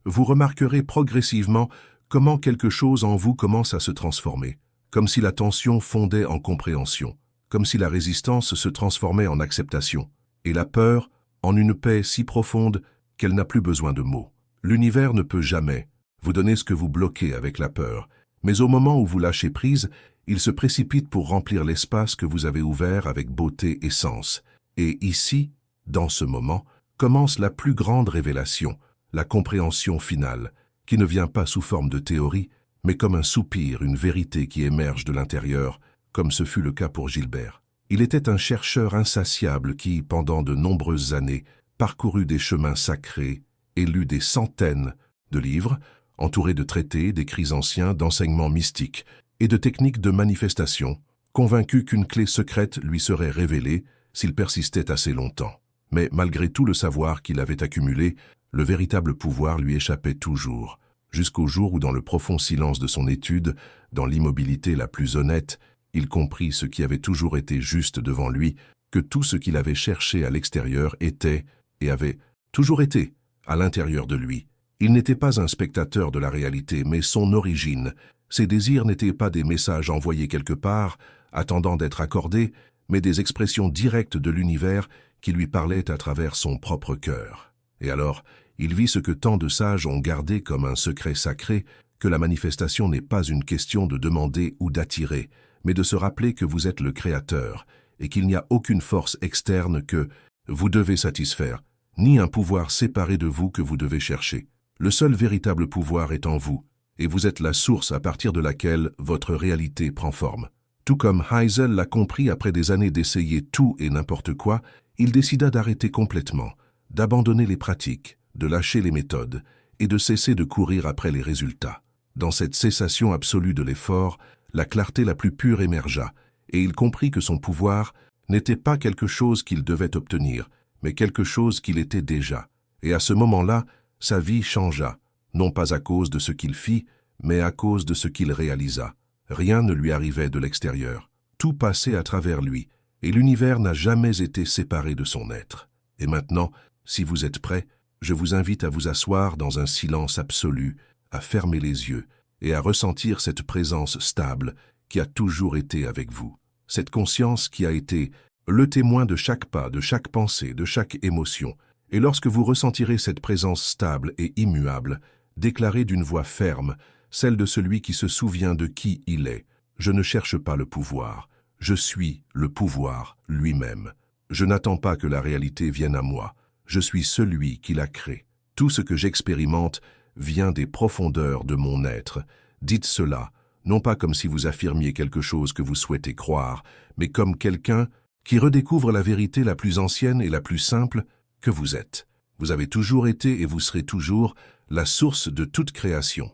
vous remarquerez progressivement comment quelque chose en vous commence à se transformer, comme si la tension fondait en compréhension, comme si la résistance se transformait en acceptation, et la peur en une paix si profonde qu'elle n'a plus besoin de mots. L'univers ne peut jamais vous donner ce que vous bloquez avec la peur, mais au moment où vous lâchez prise, il se précipite pour remplir l'espace que vous avez ouvert avec beauté et sens. Et ici, dans ce moment, commence la plus grande révélation, la compréhension finale, qui ne vient pas sous forme de théorie, mais comme un soupir, une vérité qui émerge de l'intérieur, comme ce fut le cas pour Gilbert. Il était un chercheur insatiable qui, pendant de nombreuses années, parcourut des chemins sacrés et lut des centaines de livres, entourés de traités, d'écrits anciens, d'enseignements mystiques et de techniques de manifestation, convaincu qu'une clé secrète lui serait révélée s'il persistait assez longtemps. Mais malgré tout le savoir qu'il avait accumulé, le véritable pouvoir lui échappait toujours, jusqu'au jour où dans le profond silence de son étude, dans l'immobilité la plus honnête, il comprit ce qui avait toujours été juste devant lui, que tout ce qu'il avait cherché à l'extérieur était, et avait toujours été, à l'intérieur de lui. Il n'était pas un spectateur de la réalité, mais son origine. Ses désirs n'étaient pas des messages envoyés quelque part, attendant d'être accordés, mais des expressions directes de l'univers qui lui parlaient à travers son propre cœur. Et alors, il vit ce que tant de sages ont gardé comme un secret sacré, que la manifestation n'est pas une question de demander ou d'attirer, mais de se rappeler que vous êtes le Créateur, et qu'il n'y a aucune force externe que vous devez satisfaire, ni un pouvoir séparé de vous que vous devez chercher. Le seul véritable pouvoir est en vous, et vous êtes la source à partir de laquelle votre réalité prend forme. Tout comme Heisel l'a compris après des années d'essayer tout et n'importe quoi, il décida d'arrêter complètement, d'abandonner les pratiques, de lâcher les méthodes et de cesser de courir après les résultats. Dans cette cessation absolue de l'effort, la clarté la plus pure émergea, et il comprit que son pouvoir n'était pas quelque chose qu'il devait obtenir, mais quelque chose qu'il était déjà. Et à ce moment-là, sa vie changea, non pas à cause de ce qu'il fit, mais à cause de ce qu'il réalisa. Rien ne lui arrivait de l'extérieur. Tout passait à travers lui, et l'univers n'a jamais été séparé de son être. Et maintenant, si vous êtes prêts, je vous invite à vous asseoir dans un silence absolu, à fermer les yeux et à ressentir cette présence stable qui a toujours été avec vous. Cette conscience qui a été le témoin de chaque pas, de chaque pensée, de chaque émotion. Et lorsque vous ressentirez cette présence stable et immuable, déclarez d'une voix ferme, celle de celui qui se souvient de qui il est. Je ne cherche pas le pouvoir, je suis le pouvoir lui-même. Je n'attends pas que la réalité vienne à moi, je suis celui qui la crée. Tout ce que j'expérimente vient des profondeurs de mon être. Dites cela, non pas comme si vous affirmiez quelque chose que vous souhaitez croire, mais comme quelqu'un qui redécouvre la vérité la plus ancienne et la plus simple que vous êtes. Vous avez toujours été et vous serez toujours la source de toute création.